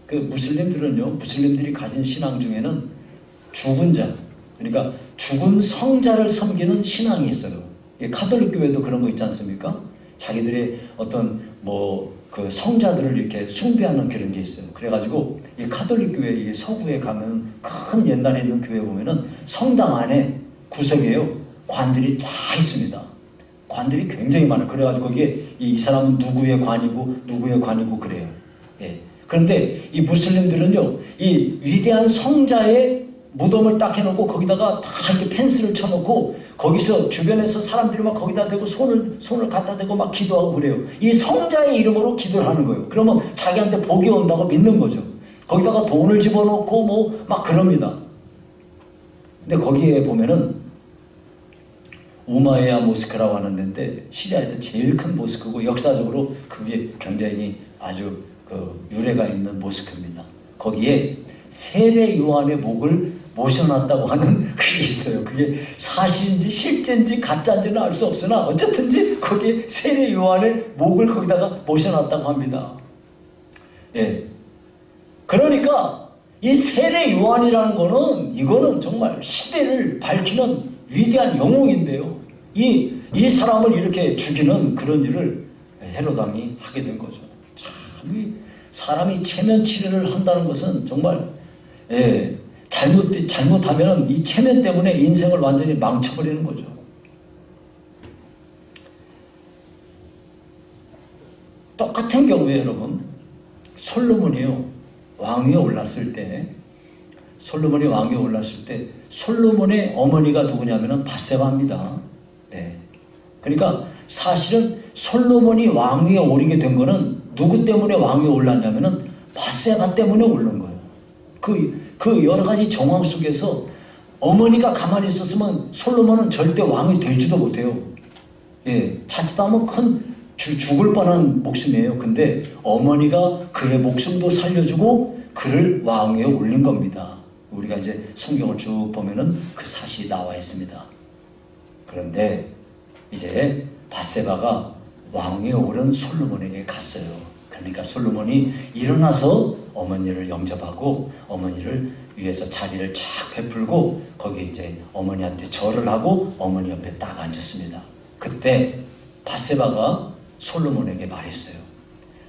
Speaker 1: 그 무슬림들이 가진 신앙 중에는 죽은 자, 그러니까 죽은 성자를 섬기는 신앙이 있어요. 카톨릭 교회도 그런 거 있지 않습니까? 자기들의 어떤 그 성자들을 이렇게 숭배하는 그런 게 있어요. 그래가지고 이 카톨릭 교회 이 서구에 가면 큰 옛날에 있는 교회 보면은 성당 안에 구석에요 관들이 다 있습니다. 관들이 굉장히 많아요. 그래가지고 거기에 이 사람은 누구의 관이고 그래요. 예. 그런데 이 무슬림들은요 이 위대한 성자의 무덤을 딱 해놓고 거기다가 다 이렇게 펜스를 쳐놓고 거기서 주변에서 사람들이 막 거기다 대고 손을 갖다 대고 막 기도하고 그래요. 이 성자의 이름으로 기도를 하는 거예요. 그러면 자기한테 복이 온다고 믿는 거죠. 거기다가 돈을 집어넣고 막 그럽니다. 근데 거기에 보면은 우마이야 모스크라고 하는 데인데 시리아에서 제일 큰 모스크고 역사적으로 그게 굉장히 아주 유래가 있는 모스크입니다. 거기에 세례 요한의 목을 모셔놨다고 하는 그게 있어요. 그게 사실인지 실제인지 가짜인지는 알 수 없으나 어쨌든지 거기에 세례 요한의 목을 거기다가 모셔놨다고 합니다. 예. 그러니까 이 세례 요한이라는 거는 이거는 정말 시대를 밝히는 위대한 영웅인데요. 이 사람을 이렇게 죽이는 그런 일을 헤롯 왕이 하게 된 거죠. 참, 사람이 체면 치레를 한다는 것은 정말 잘못하면 이 체면 때문에 인생을 완전히 망쳐버리는 거죠. 똑같은 경우에 여러분, 솔로몬이요 왕위에 올랐을 때, 솔로몬의 어머니가 누구냐면은 바세바입니다. 그러니까 사실은 솔로몬이 왕위에 오르게 된 거는 누구 때문에 왕위에 올랐냐면은 바세바 때문에 오른 거예요. 그 여러 가지 정황 속에서 어머니가 가만히 있었으면 솔로몬은 절대 왕이 되지도 못해요. 자칫하면 죽을 뻔한 목숨이에요. 근데 어머니가 그의 목숨도 살려주고 그를 왕위에 올린 겁니다. 우리가 이제 성경을 쭉 보면은 그 사실이 나와 있습니다. 그런데 이제 바세바가 왕위에 오른 솔로몬에게 갔어요. 그러니까 솔로몬이 일어나서 어머니를 영접하고 어머니를 위해서 자리를 쫙 베풀고 거기 이제 어머니한테 절을 하고 어머니 옆에 딱 앉았습니다. 그때 바세바가 솔로몬에게 말했어요.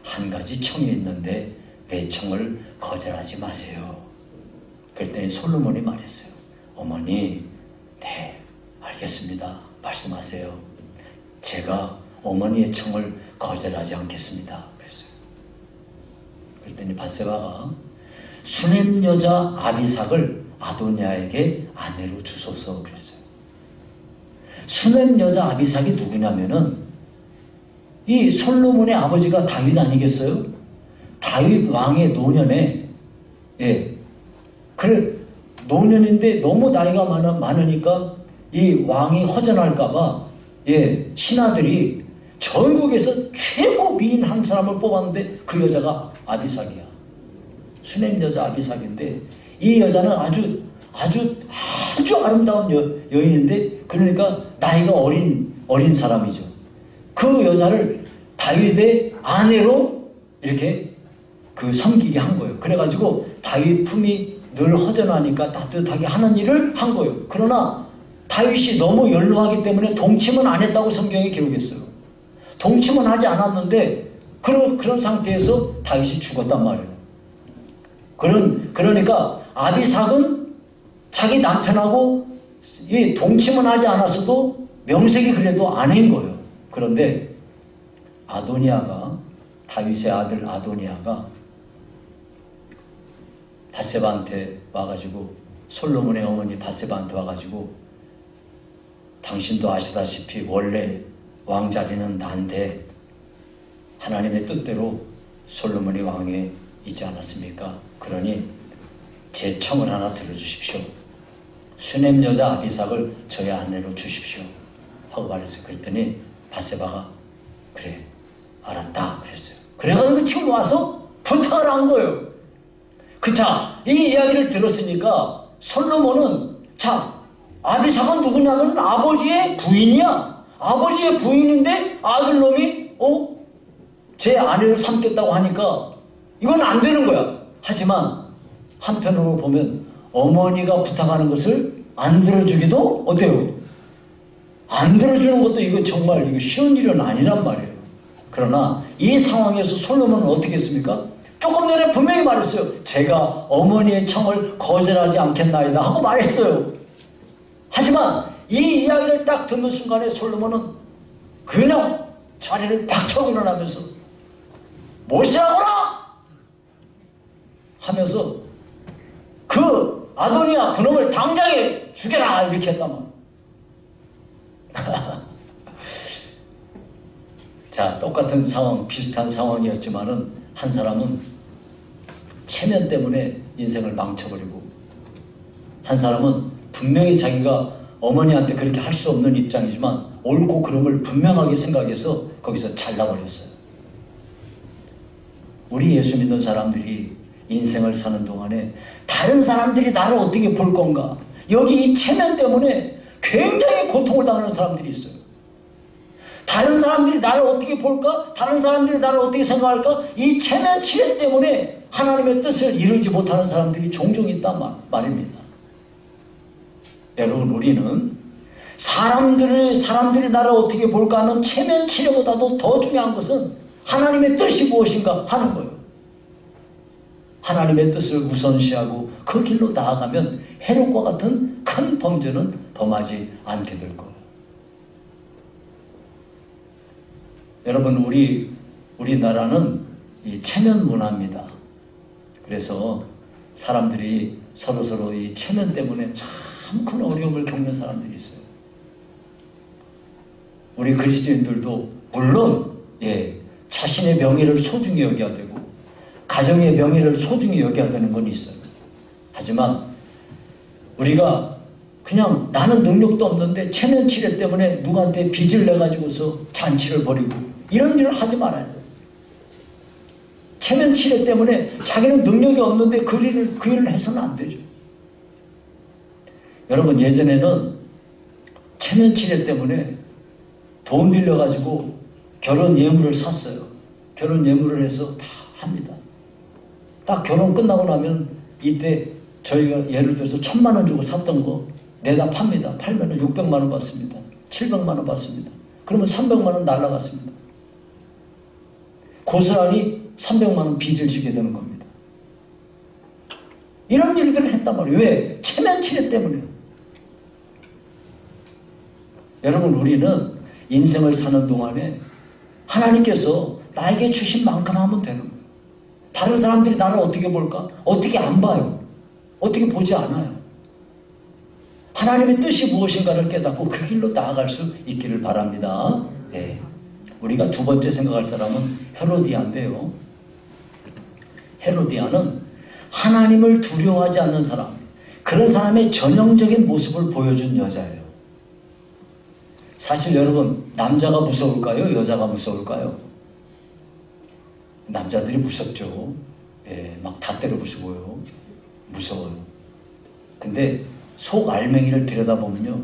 Speaker 1: 한 가지 청이 있는데 내 청을 거절하지 마세요. 그랬더니 솔로몬이 말했어요. 어머니, 네, 알겠습니다. 말씀하세요. 제가 어머니의 청을 거절하지 않겠습니다. 그랬어요. 그랬더니 바세바가 수넴 여자 아비삭을 아도니아에게 아내로 주소서 그랬어요. 수넴 여자 아비삭이 누구냐면은 이 솔로몬의 아버지가 다윗 아니겠어요? 다윗 왕의 노년에, 그래, 노년인데 너무 나이가 많으니까 이 왕이 허전할까봐, 신하들이 전국에서 최고 미인 한 사람을 뽑았는데 그 여자가 아비삭이야. 수넴 여자 아비삭인데 이 여자는 아주 아름다운 여인인데 그러니까 나이가 어린 사람이죠. 그 여자를 다윗의 아내로 이렇게 섬기게 한 거예요. 그래가지고 다윗 품이 늘 허전하니까 따뜻하게 하는 일을 한 거예요. 그러나 다윗이 너무 연로하기 때문에 동침은 안 했다고 성경에 기록했어요. 동침은 하지 않았는데 그런 상태에서 다윗이 죽었단 말이에요. 그러니까 아비삭은 자기 남편하고 동침은 하지 않았어도 명색이 그래도 아내인 거예요. 그런데 아도니아가, 다윗의 아들 아도니아가 바세바한테 와가지고, 솔로몬의 어머니 바세바한테 와가지고, 당신도 아시다시피 원래 왕자리는 난데 하나님의 뜻대로 솔로몬이 왕에 있지 않았습니까? 그러니 제 청을 하나 들어주십시오. 수넴 여자 아비삭을 저의 아내로 주십시오 하고 말했어요. 그랬더니 바세바가 그래 알았다 그랬어요. 그래가지고 지금 와서 부탁을 한 거예요. 이 이야기를 들었으니까 솔로몬은 아비삭은 누구냐면 아버지의 부인이야. 아버지의 부인인데 아들놈이 제 아내를 삼겠다고 하니까 이건 안 되는 거야. 하지만 한편으로 보면 어머니가 부탁하는 것을 안 들어주기도 어때요? 안 들어주는 것도 이거 정말 쉬운 일은 아니란 말이에요. 그러나 이 상황에서 솔로몬은 어떻게 했습니까? 조금 전에 분명히 말했어요. 제가 어머니의 청을 거절하지 않겠나이다 하고 말했어요. 하지만 이 이야기를 딱 듣는 순간에 솔로몬은 그냥 자리를 박차고 일어나면서 못이라고라 하면서 그 아도니아 그놈을 당장에 죽여라 이렇게 했단 말이야. 자, 똑같은 상황, 비슷한 상황이었지만은 한 사람은 체면 때문에 인생을 망쳐버리고 한 사람은 분명히 자기가 어머니한테 그렇게 할 수 없는 입장이지만 옳고 그름을 분명하게 생각해서 거기서 잘라버렸어요. 우리 예수 믿는 사람들이 인생을 사는 동안에 다른 사람들이 나를 어떻게 볼 건가? 여기 이 체면 때문에 굉장히 고통을 당하는 사람들이 있어요. 다른 사람들이 나를 어떻게 볼까? 다른 사람들이 나를 어떻게 생각할까? 이 체면 치레 때문에 하나님의 뜻을 이루지 못하는 사람들이 종종 있단 말입니다. 여러분, 우리는 사람들이 나를 어떻게 볼까 하는 체면 치레보다도 더 중요한 것은 하나님의 뜻이 무엇인가 하는 거예요. 하나님의 뜻을 우선시하고 그 길로 나아가면 헤롯과 같은 큰 범죄는 범하지 않게 될 거예요. 여러분, 우리나라는 이 체면 문화입니다. 그래서 사람들이 서로 이 체면 때문에 참 큰 어려움을 겪는 사람들이 있어요. 우리 그리스도인들도 물론 자신의 명예를 소중히 여겨야 되고 가정의 명예를 소중히 여겨야 되는 건 있어요. 하지만 우리가 그냥 나는 능력도 없는데 체면 치레 때문에 누구한테 빚을 내가지고서 잔치를 벌이고 이런 일을 하지 말아야 돼요. 체면 치레 때문에 자기는 능력이 없는데 그 일을 해서는 안 되죠. 여러분, 예전에는 체면 치레 때문에 돈 빌려가지고 결혼 예물을 샀어요. 결혼 예물을 해서 다 합니다. 딱 결혼 끝나고 나면 이때 저희가 예를 들어서 1,000만 원 주고 샀던 거 내다 팝니다. 팔면 600만 원 받습니다. 700만 원 받습니다. 그러면 300만 원 날라갔습니다. 고스란히 300만 원 빚을 지게 되는 겁니다. 이런 일들을 했단 말이에요. 왜? 체면 치레 때문에. 여러분, 우리는 인생을 사는 동안에 하나님께서 나에게 주신 만큼 하면 되는 거예요. 다른 사람들이 나를 어떻게 볼까? 어떻게 안 봐요. 어떻게 보지 않아요. 하나님의 뜻이 무엇인가를 깨닫고 그 길로 나아갈 수 있기를 바랍니다. 네. 우리가 두 번째 생각할 사람은 헤로디아인데요. 헤로디아는 하나님을 두려워하지 않는 사람, 그런 사람의 전형적인 모습을 보여준 여자예요. 사실 여러분, 남자가 무서울까요? 여자가 무서울까요? 남자들이 무섭죠. 막 다 때려 부수고요. 무서워요. 근데 속 알맹이를 들여다보면요,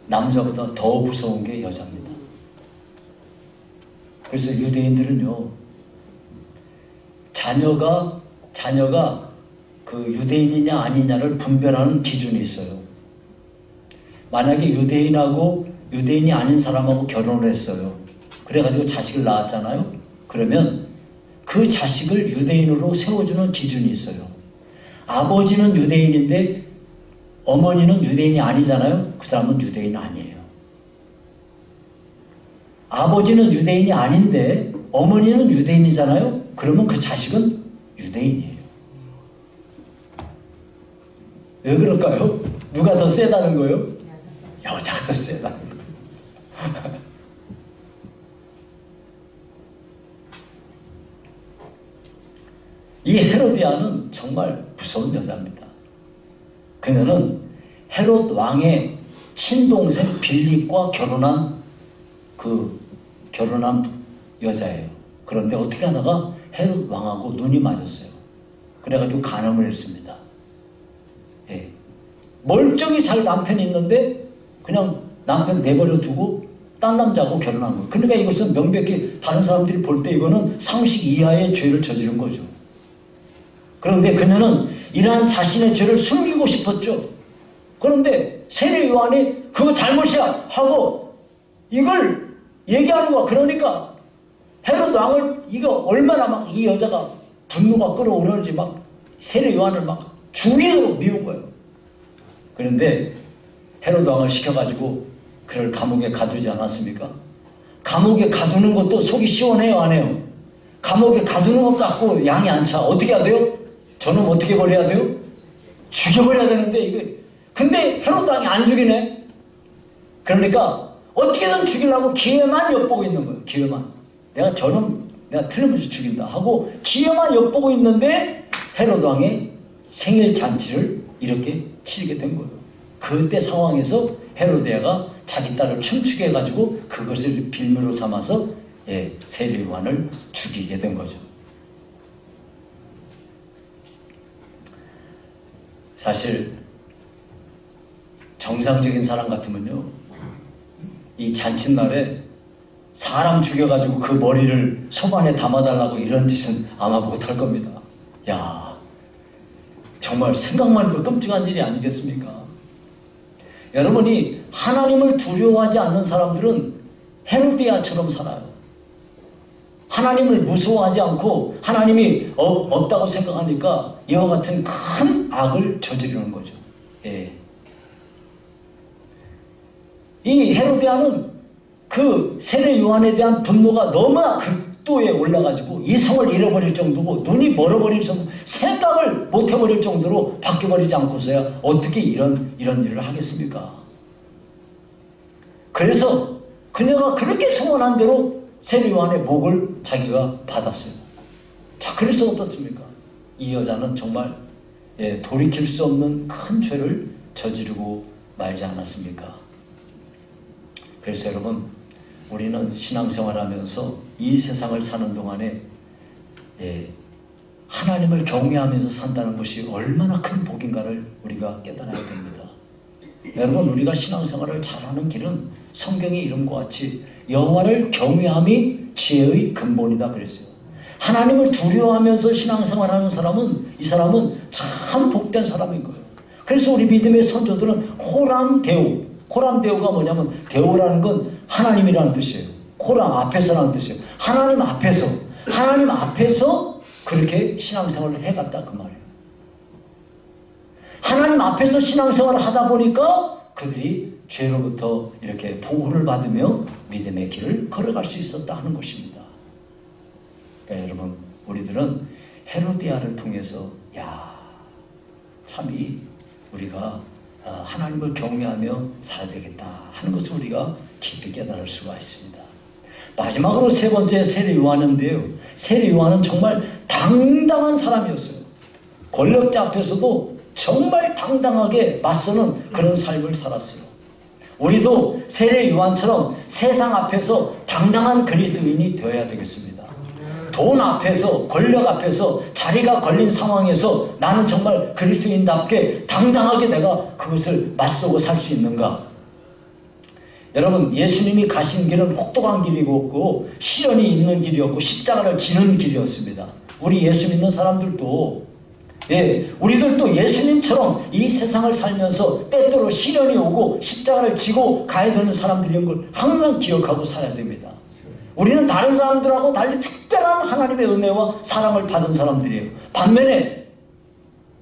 Speaker 1: 남자보다 더 무서운 게 여자입니다. 그래서 유대인들은요, 자녀가 그 유대인이냐 아니냐를 분별하는 기준이 있어요. 만약에 유대인이 아닌 사람하고 결혼을 했어요. 그래가지고 자식을 낳았잖아요. 그러면 그 자식을 유대인으로 세워주는 기준이 있어요. 아버지는 유대인인데 어머니는 유대인이 아니잖아요. 그 사람은 유대인 아니에요. 아버지는 유대인이 아닌데 어머니는 유대인이잖아요. 그러면 그 자식은 유대인이에요. 왜 그럴까요? 누가 더 세다는 거예요? 여자가 더 세다는 거예요. 이 헤로디아는 정말 무서운 여자입니다. 그녀는 헤롯 왕의 친동생 빌립과 결혼한 여자예요. 그런데 어떻게 하다가 헤롯 왕하고 눈이 맞았어요. 그래가지고 간음을 했습니다. 멀쩡히 자기 남편이 있는데 그냥 남편 내버려 두고 딴 남자하고 결혼한 거예요. 그러니까 이것은 명백히 다른 사람들이 볼 때 이거는 상식 이하의 죄를 저지른 거죠. 그런데 그녀는 이러한 자신의 죄를 숨기고 싶었죠. 그런데 세례 요한이 그거 잘못이야 하고 이걸 얘기하는 거야. 그러니까 헤롯 왕을 이거 얼마나 막 이 여자가 분노가 끓어오르는지 막 세례 요한을 막 죽이도록 미운 거예요. 그런데 헤롯 왕을 시켜가지고 그를 감옥에 가두지 않았습니까? 감옥에 가두는 것도 속이 시원해요, 안 해요? 감옥에 가두는 것 갖고 양이 안 차. 어떻게 해야 돼요? 저놈 어떻게 버려야 돼요? 죽여버려야 되는데 이게. 근데 헤롯 왕이 안 죽이네. 그러니까 어떻게든 죽이려고 기회만 엿보고 있는 거예요. 기회만. 내가 틀림없이 죽인다 하고 기회만 엿보고 있는데 헤롯 왕의 생일 잔치를 이렇게 치르게 된 거예요. 그때 상황에서 헤로디아가 자기 딸을 춤추게 해가지고 그것을 빌미로 삼아서 세례 요한을 죽이게 된 거죠. 사실 정상적인 사람 같으면요, 이 잔칫날에 사람 죽여가지고 그 머리를 소반에 담아달라고 이런 짓은 아마 못할 겁니다. 야, 정말 생각만 해도 끔찍한 일이 아니겠습니까? 여러분이 하나님을 두려워하지 않는 사람들은 헤로디아처럼 살아요. 하나님을 무서워하지 않고 하나님이 없다고 생각하니까 이와 같은 큰 악을 저지르는 거죠. 예. 이 헤로디아는 그 세례 요한에 대한 분노가 너무나 극도에 올라가지고 이성을 잃어버릴 정도고 눈이 멀어버릴 정도, 생각을 못해버릴 정도로 바뀌어버리지 않고서야 어떻게 이런 일을 하겠습니까? 그래서 그녀가 그렇게 소원한 대로 세례 요한의 목을 자기가 받았어요. 자, 그래서 어떻습니까? 이 여자는 정말 돌이킬 수 없는 큰 죄를 저지르고 말지 않았습니까? 그래서 여러분, 우리는 신앙생활하면서 이 세상을 사는 동안에 하나님을 경외하면서 산다는 것이 얼마나 큰 복인가를 우리가 깨달아야 됩니다. 여러분, 우리가 신앙생활을 잘하는 길은 성경의 이름과 같이 여호와를 경외함이 지혜의 근본이다 그랬어요. 하나님을 두려워하면서 신앙생활하는 사람은, 이 사람은 참 복된 사람인 거예요. 그래서 우리 믿음의 선조들은 호람데오, 호람데오가 뭐냐면 데오라는 건 하나님이라는 뜻이에요. 호람 앞에서라는 뜻이에요. 하나님 앞에서 그렇게 신앙생활을 해갔다 그 말이에요. 하나님 앞에서 신앙생활을 하다 보니까 그들이 죄로부터 이렇게 보호를 받으며 믿음의 길을 걸어갈 수 있었다 하는 것입니다. 그러니까 여러분, 우리들은 헤로디아를 통해서 참이 우리가 하나님을 경외하며 살아야 되겠다 하는 것을 우리가 깊이 깨달을 수가 있습니다. 마지막으로 세 번째 세례 요한인데요. 세례 요한은 정말 당당한 사람이었어요. 권력자 앞에서도 정말 당당하게 맞서는 그런 삶을 살았어요. 우리도 세례 요한처럼 세상 앞에서 당당한 그리스도인이 되어야 되겠습니다. 돈 앞에서, 권력 앞에서, 자리가 걸린 상황에서 나는 정말 그리스도인답게 당당하게 내가 그것을 맞서고 살 수 있는가? 여러분, 예수님이 가신 길은 혹독한 길이었고 시련이 있는 길이었고 십자가를 지는 길이었습니다. 우리 예수 믿는 사람들도 우리들도 예수님처럼 이 세상을 살면서 때때로 시련이 오고 십자가를 지고 가야 되는 사람들인 걸 항상 기억하고 살아야 됩니다. 우리는 다른 사람들하고 달리 특별한 하나님의 은혜와 사랑을 받은 사람들이에요. 반면에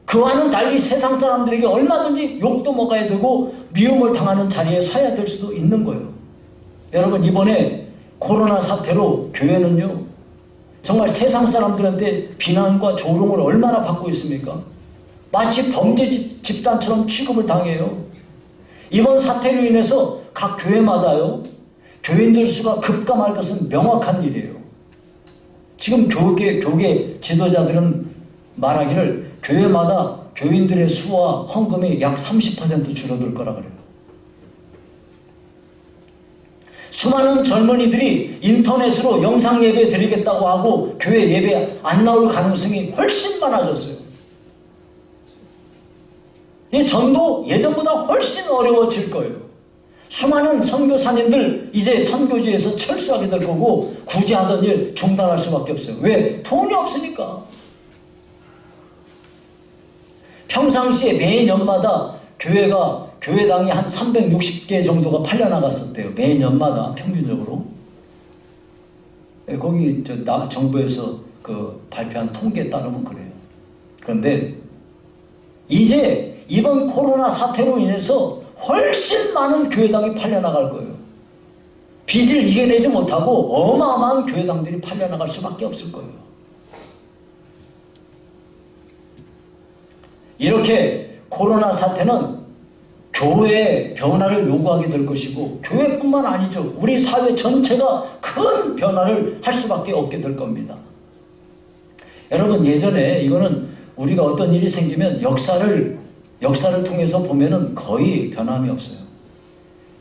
Speaker 1: 그와는 달리 세상 사람들에게 얼마든지 욕도 먹어야 되고 미움을 당하는 자리에 서야 될 수도 있는 거예요. 여러분, 이번에 코로나 사태로 교회는요 정말 세상 사람들한테 비난과 조롱을 얼마나 받고 있습니까? 마치 범죄 집단처럼 취급을 당해요. 이번 사태로 인해서 각 교회마다요 교인들 수가 급감할 것은 명확한 일이에요. 지금 교계 지도자들은 말하기를 교회마다 교인들의 수와 헌금이 약 30% 줄어들 거라 그래요. 수많은 젊은이들이 인터넷으로 영상 예배 드리겠다고 하고 교회 예배 안 나올 가능성이 훨씬 많아졌어요. 이 전도 예전보다 훨씬 어려워질 거예요. 수많은 선교사님들 이제 선교지에서 철수하게 될 거고 굳이 하던 일 중단할 수밖에 없어요. 왜? 돈이 없으니까. 평상시에 매년마다 교회당이 한 360개 정도가 팔려나갔었대요. 매년마다 평균적으로. 거기 정부에서 발표한 통계에 따르면 그래요. 그런데 이제 이번 코로나 사태로 인해서 훨씬 많은 교회당이 팔려나갈 거예요. 빚을 이겨내지 못하고 어마어마한 교회당들이 팔려나갈 수밖에 없을 거예요. 이렇게 코로나 사태는 교회의 변화를 요구하게 될 것이고 교회뿐만 아니죠. 우리 사회 전체가 큰 변화를 할 수밖에 없게 될 겁니다. 여러분, 예전에 이거는 우리가 어떤 일이 생기면 역사를 통해서 보면은 거의 변함이 없어요.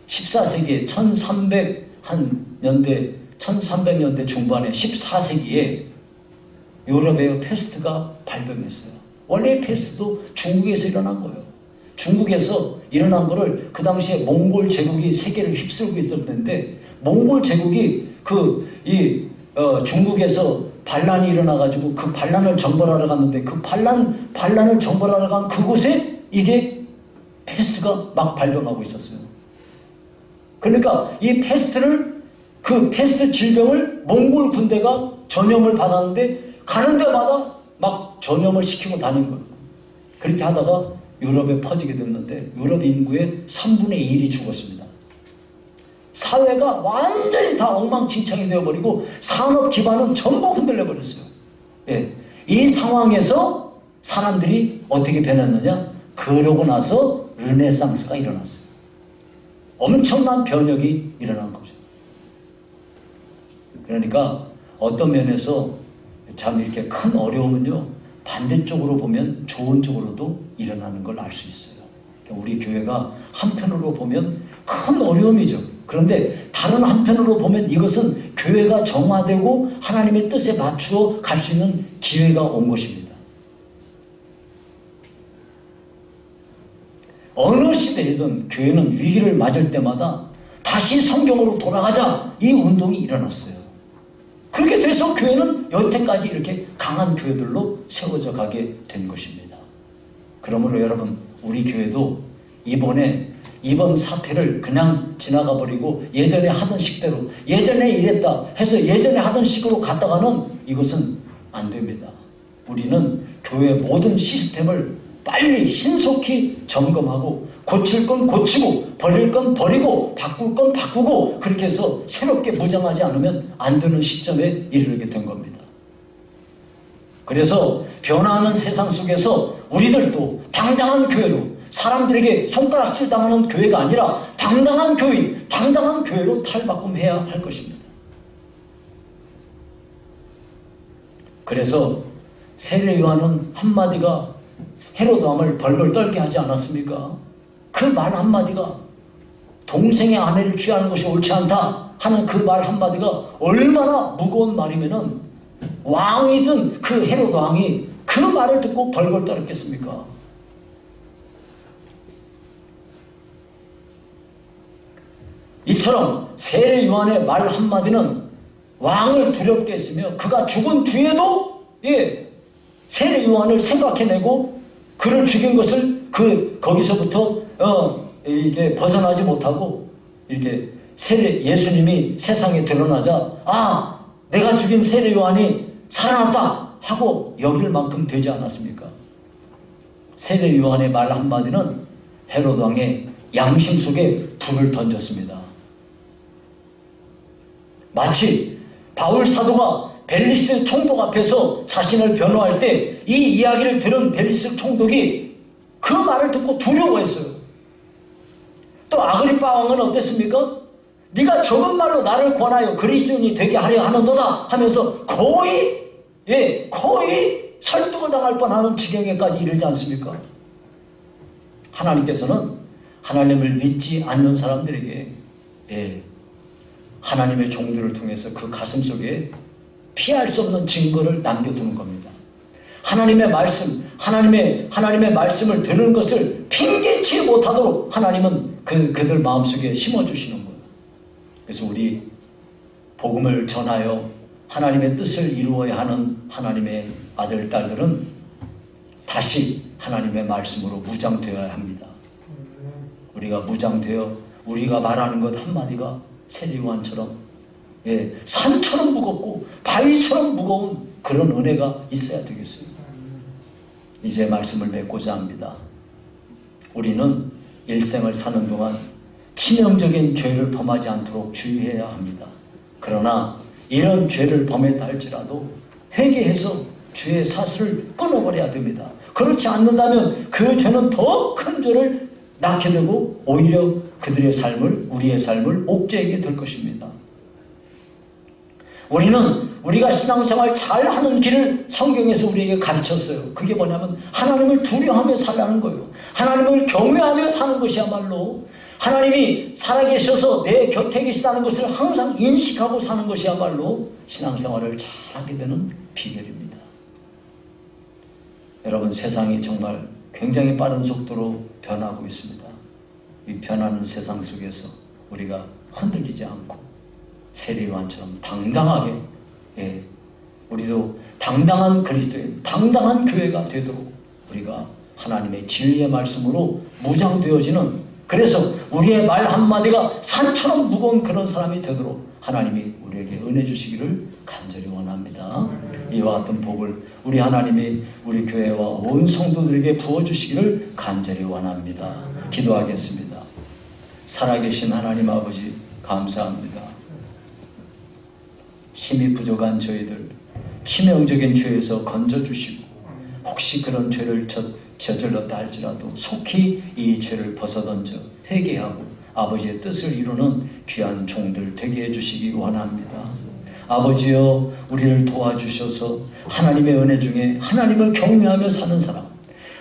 Speaker 1: 14세기에 1300년대 중반에 14세기에 유럽의 패스트가 발병했어요. 원래 패스트도 중국에서 일어난 거예요. 중국에서 일어난 거를 그 당시에 몽골 제국이 세계를 휩쓸고 있었는데 몽골 제국이 중국에서 반란이 일어나가지고 그 반란을 정벌하러 갔는데 그 반란을 정벌하러 간 그곳에 이게 패스트가 막 발병하고 있었어요. 그러니까 이 패스트를 그 패스트 질병을 몽골 군대가 전염을 받았는데 가는 데마다 막 전염을 시키고 다닌 거예요. 그렇게 하다가 유럽에 퍼지게 됐는데 유럽 인구의 3분의 1이 죽었습니다. 사회가 완전히 다 엉망진창이 되어버리고 산업 기반은 전부 흔들려 버렸어요. 예. 이 상황에서 사람들이 어떻게 변했느냐? 그러고 나서 르네상스가 일어났어요. 엄청난 변혁이 일어난 거죠. 그러니까 어떤 면에서 참 이렇게 큰 어려움은요, 반대쪽으로 보면 좋은 쪽으로도 일어나는 걸 알 수 있어요. 우리 교회가 한편으로 보면 큰 어려움이죠. 그런데 다른 한편으로 보면 이것은 교회가 정화되고 하나님의 뜻에 맞추어 갈 수 있는 기회가 온 것입니다. 어느 시대이든 교회는 위기를 맞을 때마다 다시 성경으로 돌아가자, 이 운동이 일어났어요. 그렇게 돼서 교회는 여태까지 이렇게 강한 교회들로 세워져 가게 된 것입니다. 그러므로 여러분, 우리 교회도 이번 사태를 그냥 지나가 버리고 예전에 하던 식대로, 예전에 이랬다 해서 예전에 하던 식으로 갔다가는 이것은 안 됩니다. 우리는 교회의 모든 시스템을 빨리 신속히 점검하고 고칠 건 고치고 버릴 건 버리고 바꿀 건 바꾸고 그렇게 해서 새롭게 무장하지 않으면 안 되는 시점에 이르게 된 겁니다. 그래서 변화하는 세상 속에서 우리들도 당당한 교회로, 사람들에게 손가락질 당하는 교회가 아니라 당당한 교인, 당당한 교회로 탈바꿈해야 할 것입니다. 그래서 세례 요한은 한마디가 헤로드 왕을 벌벌 떨게 하지 않았습니까? 그 말 한마디가, 동생의 아내를 취하는 것이 옳지 않다 하는 그 말 한마디가 얼마나 무거운 말이면은 왕이든 그 헤로드 왕이 그 말을 듣고 벌벌 떨었겠습니까? 이처럼 세례 요한의 말 한마디는 왕을 두렵게 했으며 그가 죽은 뒤에도 세례 요한을 생각해내고 그를 죽인 것을 거기서부터 이게 벗어나지 못하고 이렇게 예수님이 세상에 드러나자 내가 죽인 세례 요한이 살아났다 하고 여길 만큼 되지 않았습니까? 세례 요한의 말 한마디는 헤로드 왕의 양심 속에 불을 던졌습니다. 마치 바울 사도가 벨리스 총독 앞에서 자신을 변호할 때 이 이야기를 들은 벨리스 총독이 그 말을 듣고 두려워했어요. 또 아그리빠 왕은 어땠습니까? 네가 적은 말로 나를 권하여 그리스도인이 되게 하려 하는도다 하면서 거의 설득을 당할 뻔하는 지경에까지 이르지 않습니까? 하나님께서는 하나님을 믿지 않는 사람들에게 하나님의 종들을 통해서 그 가슴 속에 피할 수 없는 증거를 남겨두는 겁니다. 하나님의 말씀, 하나님의 말씀을 들은 것을 핑계치 못하도록 하나님은 그들 마음속에 심어주시는 거예요. 그래서 우리 복음을 전하여 하나님의 뜻을 이루어야 하는 하나님의 아들, 딸들은 다시 하나님의 말씀으로 무장되어야 합니다. 우리가 무장되어 우리가 말하는 것 한마디가 세례 요한처럼 산처럼 무겁고 바위처럼 무거운 그런 은혜가 있어야 되겠어요. 이제 말씀을 맺고자 합니다. 우리는 일생을 사는 동안 치명적인 죄를 범하지 않도록 주의해야 합니다. 그러나 이런 죄를 범했다 할지라도 회개해서 죄의 사슬을 끊어버려야 됩니다. 그렇지 않는다면 그 죄는 더 큰 죄를 낳게 되고 오히려 그들의 삶을, 우리의 삶을 옥죄게 될 것입니다. 우리가 신앙생활 잘하는 길을 성경에서 우리에게 가르쳤어요. 그게 뭐냐면 하나님을 두려워하며 살라는 거예요. 하나님을 경외하며 사는 것이야말로, 하나님이 살아계셔서 내 곁에 계시다는 것을 항상 인식하고 사는 것이야말로 신앙생활을 잘하게 되는 비결입니다. 여러분, 세상이 정말 굉장히 빠른 속도로 변하고 있습니다. 이 변하는 세상 속에서 우리가 흔들리지 않고 세례 요한처럼 당당하게 우리도 당당한 그리스도인, 당당한 교회가 되도록 우리가 하나님의 진리의 말씀으로 무장되어지는, 그래서 우리의 말 한마디가 산처럼 무거운 그런 사람이 되도록 하나님이 우리에게 은혜 주시기를 간절히 원합니다. 이와 같은 복을 우리 하나님이 우리 교회와 온 성도들에게 부어주시기를 간절히 원합니다. 기도하겠습니다. 살아계신 하나님 아버지, 감사합니다. 힘이 부족한 저희들 치명적인 죄에서 건져주시고, 혹시 그런 죄를 저질렀다 할지라도 속히 이 죄를 벗어던져 회개하고 아버지의 뜻을 이루는 귀한 종들 되게 해주시기 원합니다. 아버지여, 우리를 도와주셔서 하나님의 은혜 중에 하나님을 경외하며 사는 사람,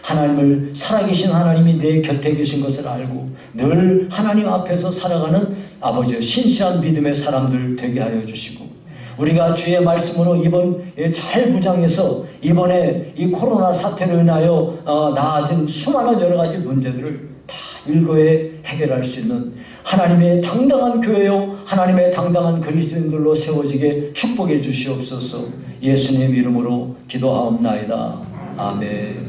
Speaker 1: 하나님을, 살아계신 하나님이 내 곁에 계신 것을 알고 늘 하나님 앞에서 살아가는 아버지의 신실한 믿음의 사람들 되게 하여 주시고, 우리가 주의 말씀으로 이번에 잘 무장해서 이번에 이 코로나 사태로 인하여 나아진 수많은 여러 가지 문제들을 다 일거에 해결할 수 있는 하나님의 당당한 교회요, 하나님의 당당한 그리스도인들로 세워지게 축복해 주시옵소서. 예수님 이름으로 기도하옵나이다. 아멘.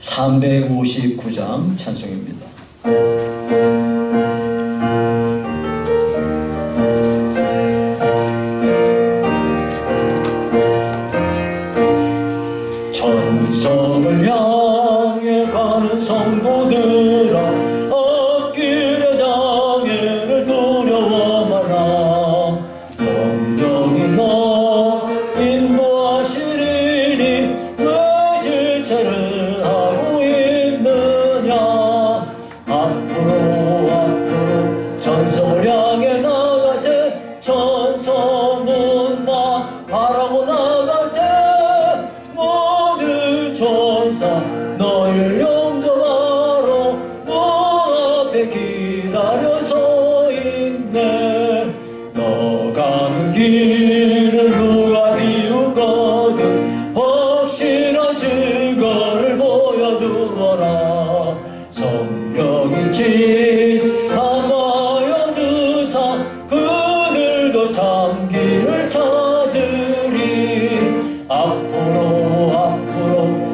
Speaker 1: 359장 찬송입니다. 천성을 향해 가는 성도들아, 앞길의 장애를 두려워 마라. 성령이 너 인도하시리니 왜 지체를 하고 있느냐. 앞으로 전성을 향해 나가세. 전성문만 바라고 나가세. 모든 천사 너희를 영접하러 문 앞에 기다려 서 있네. 너 가는 길을 누가 비웃거든 확실한 증거를 보여주어라. 성령이 감하여 주사 그들도 참 길을 찾으리. 앞으로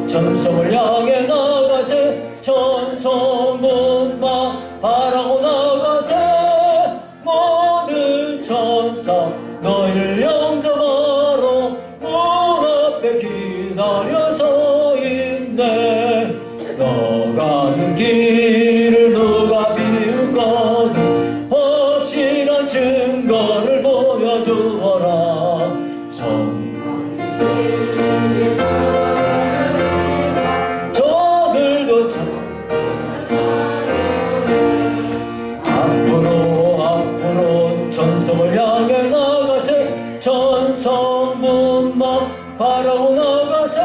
Speaker 1: 전성을 향해 나가세. 전성문만 바라고 나가세. 모든 천사 너희를 영접하러 문 앞에 기다려 서 있네. 너 가는 길을 누가 비웃거든 확실한 증거를 보여주어라. 저들도 앞으로 전성을 향해 나가세. 전성문만 바라고 나가세.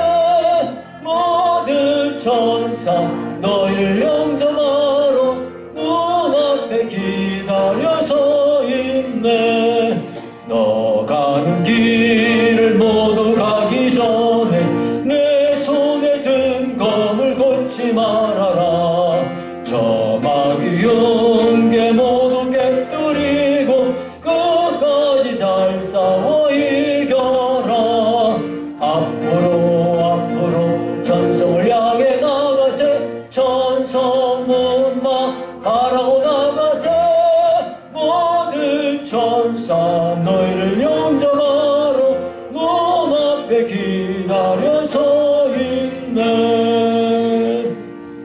Speaker 1: 모든 천사 너희를 영접하러 문 앞에 기다려 서 있네. 너 가는 길을 모두 가기 전에 내 손에 든 검을 걷지 말아라. 저마귀 용계 모두 깨뜨리고 끝까지 잘 싸워 이겨라. 앞으로 전성을 향해 나가세. 전성문만 바라고 나가세. 모든 천사 너희를 영접하러 문 앞에 기다려 서 있네.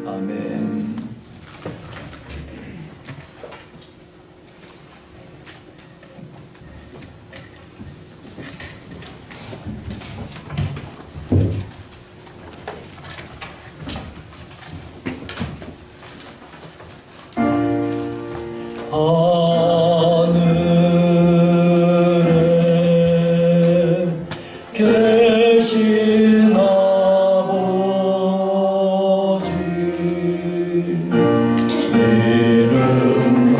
Speaker 1: 아멘. 하늘에 계신 아버지, 이름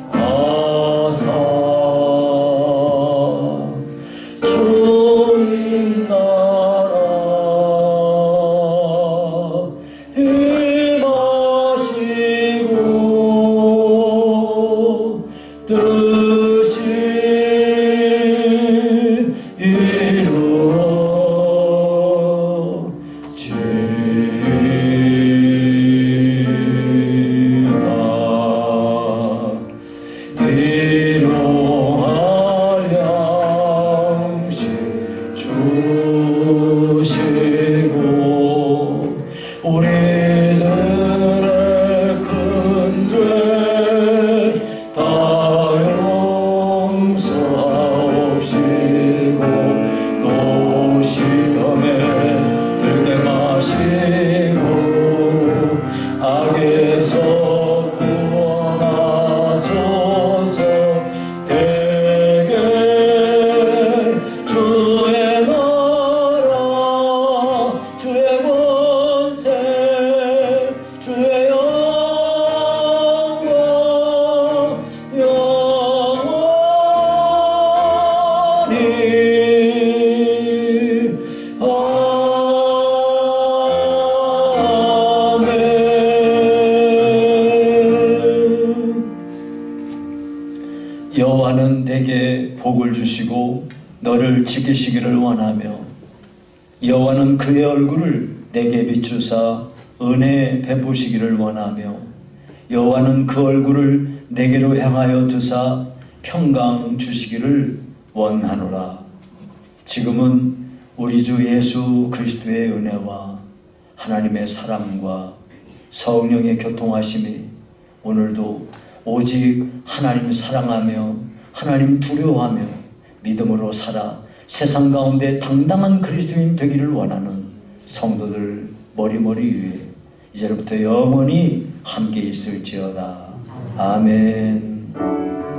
Speaker 1: 거룩하사 주님 나라 임하시 여호와는 내게 복을 주시고 너를 지키시기를 원하며 여호와는 그의 얼굴을 내게 비추사 은혜 베푸시기를 원하며 여호와는 그 얼굴을 내게로 향하여 드사 평강 주시기를 원하노라. 지금은 우리 주 예수 그리스도의 은혜와 하나님의 사랑과 성령의 교통하심이 오늘도 오직 하나님 사랑하며 하나님 두려워하며 믿음으로 살아 세상 가운데 당당한 그리스도인 되기를 원하는 성도들 머리머리 위에 이제부터 영원히 함께 있을지어다. 아멘.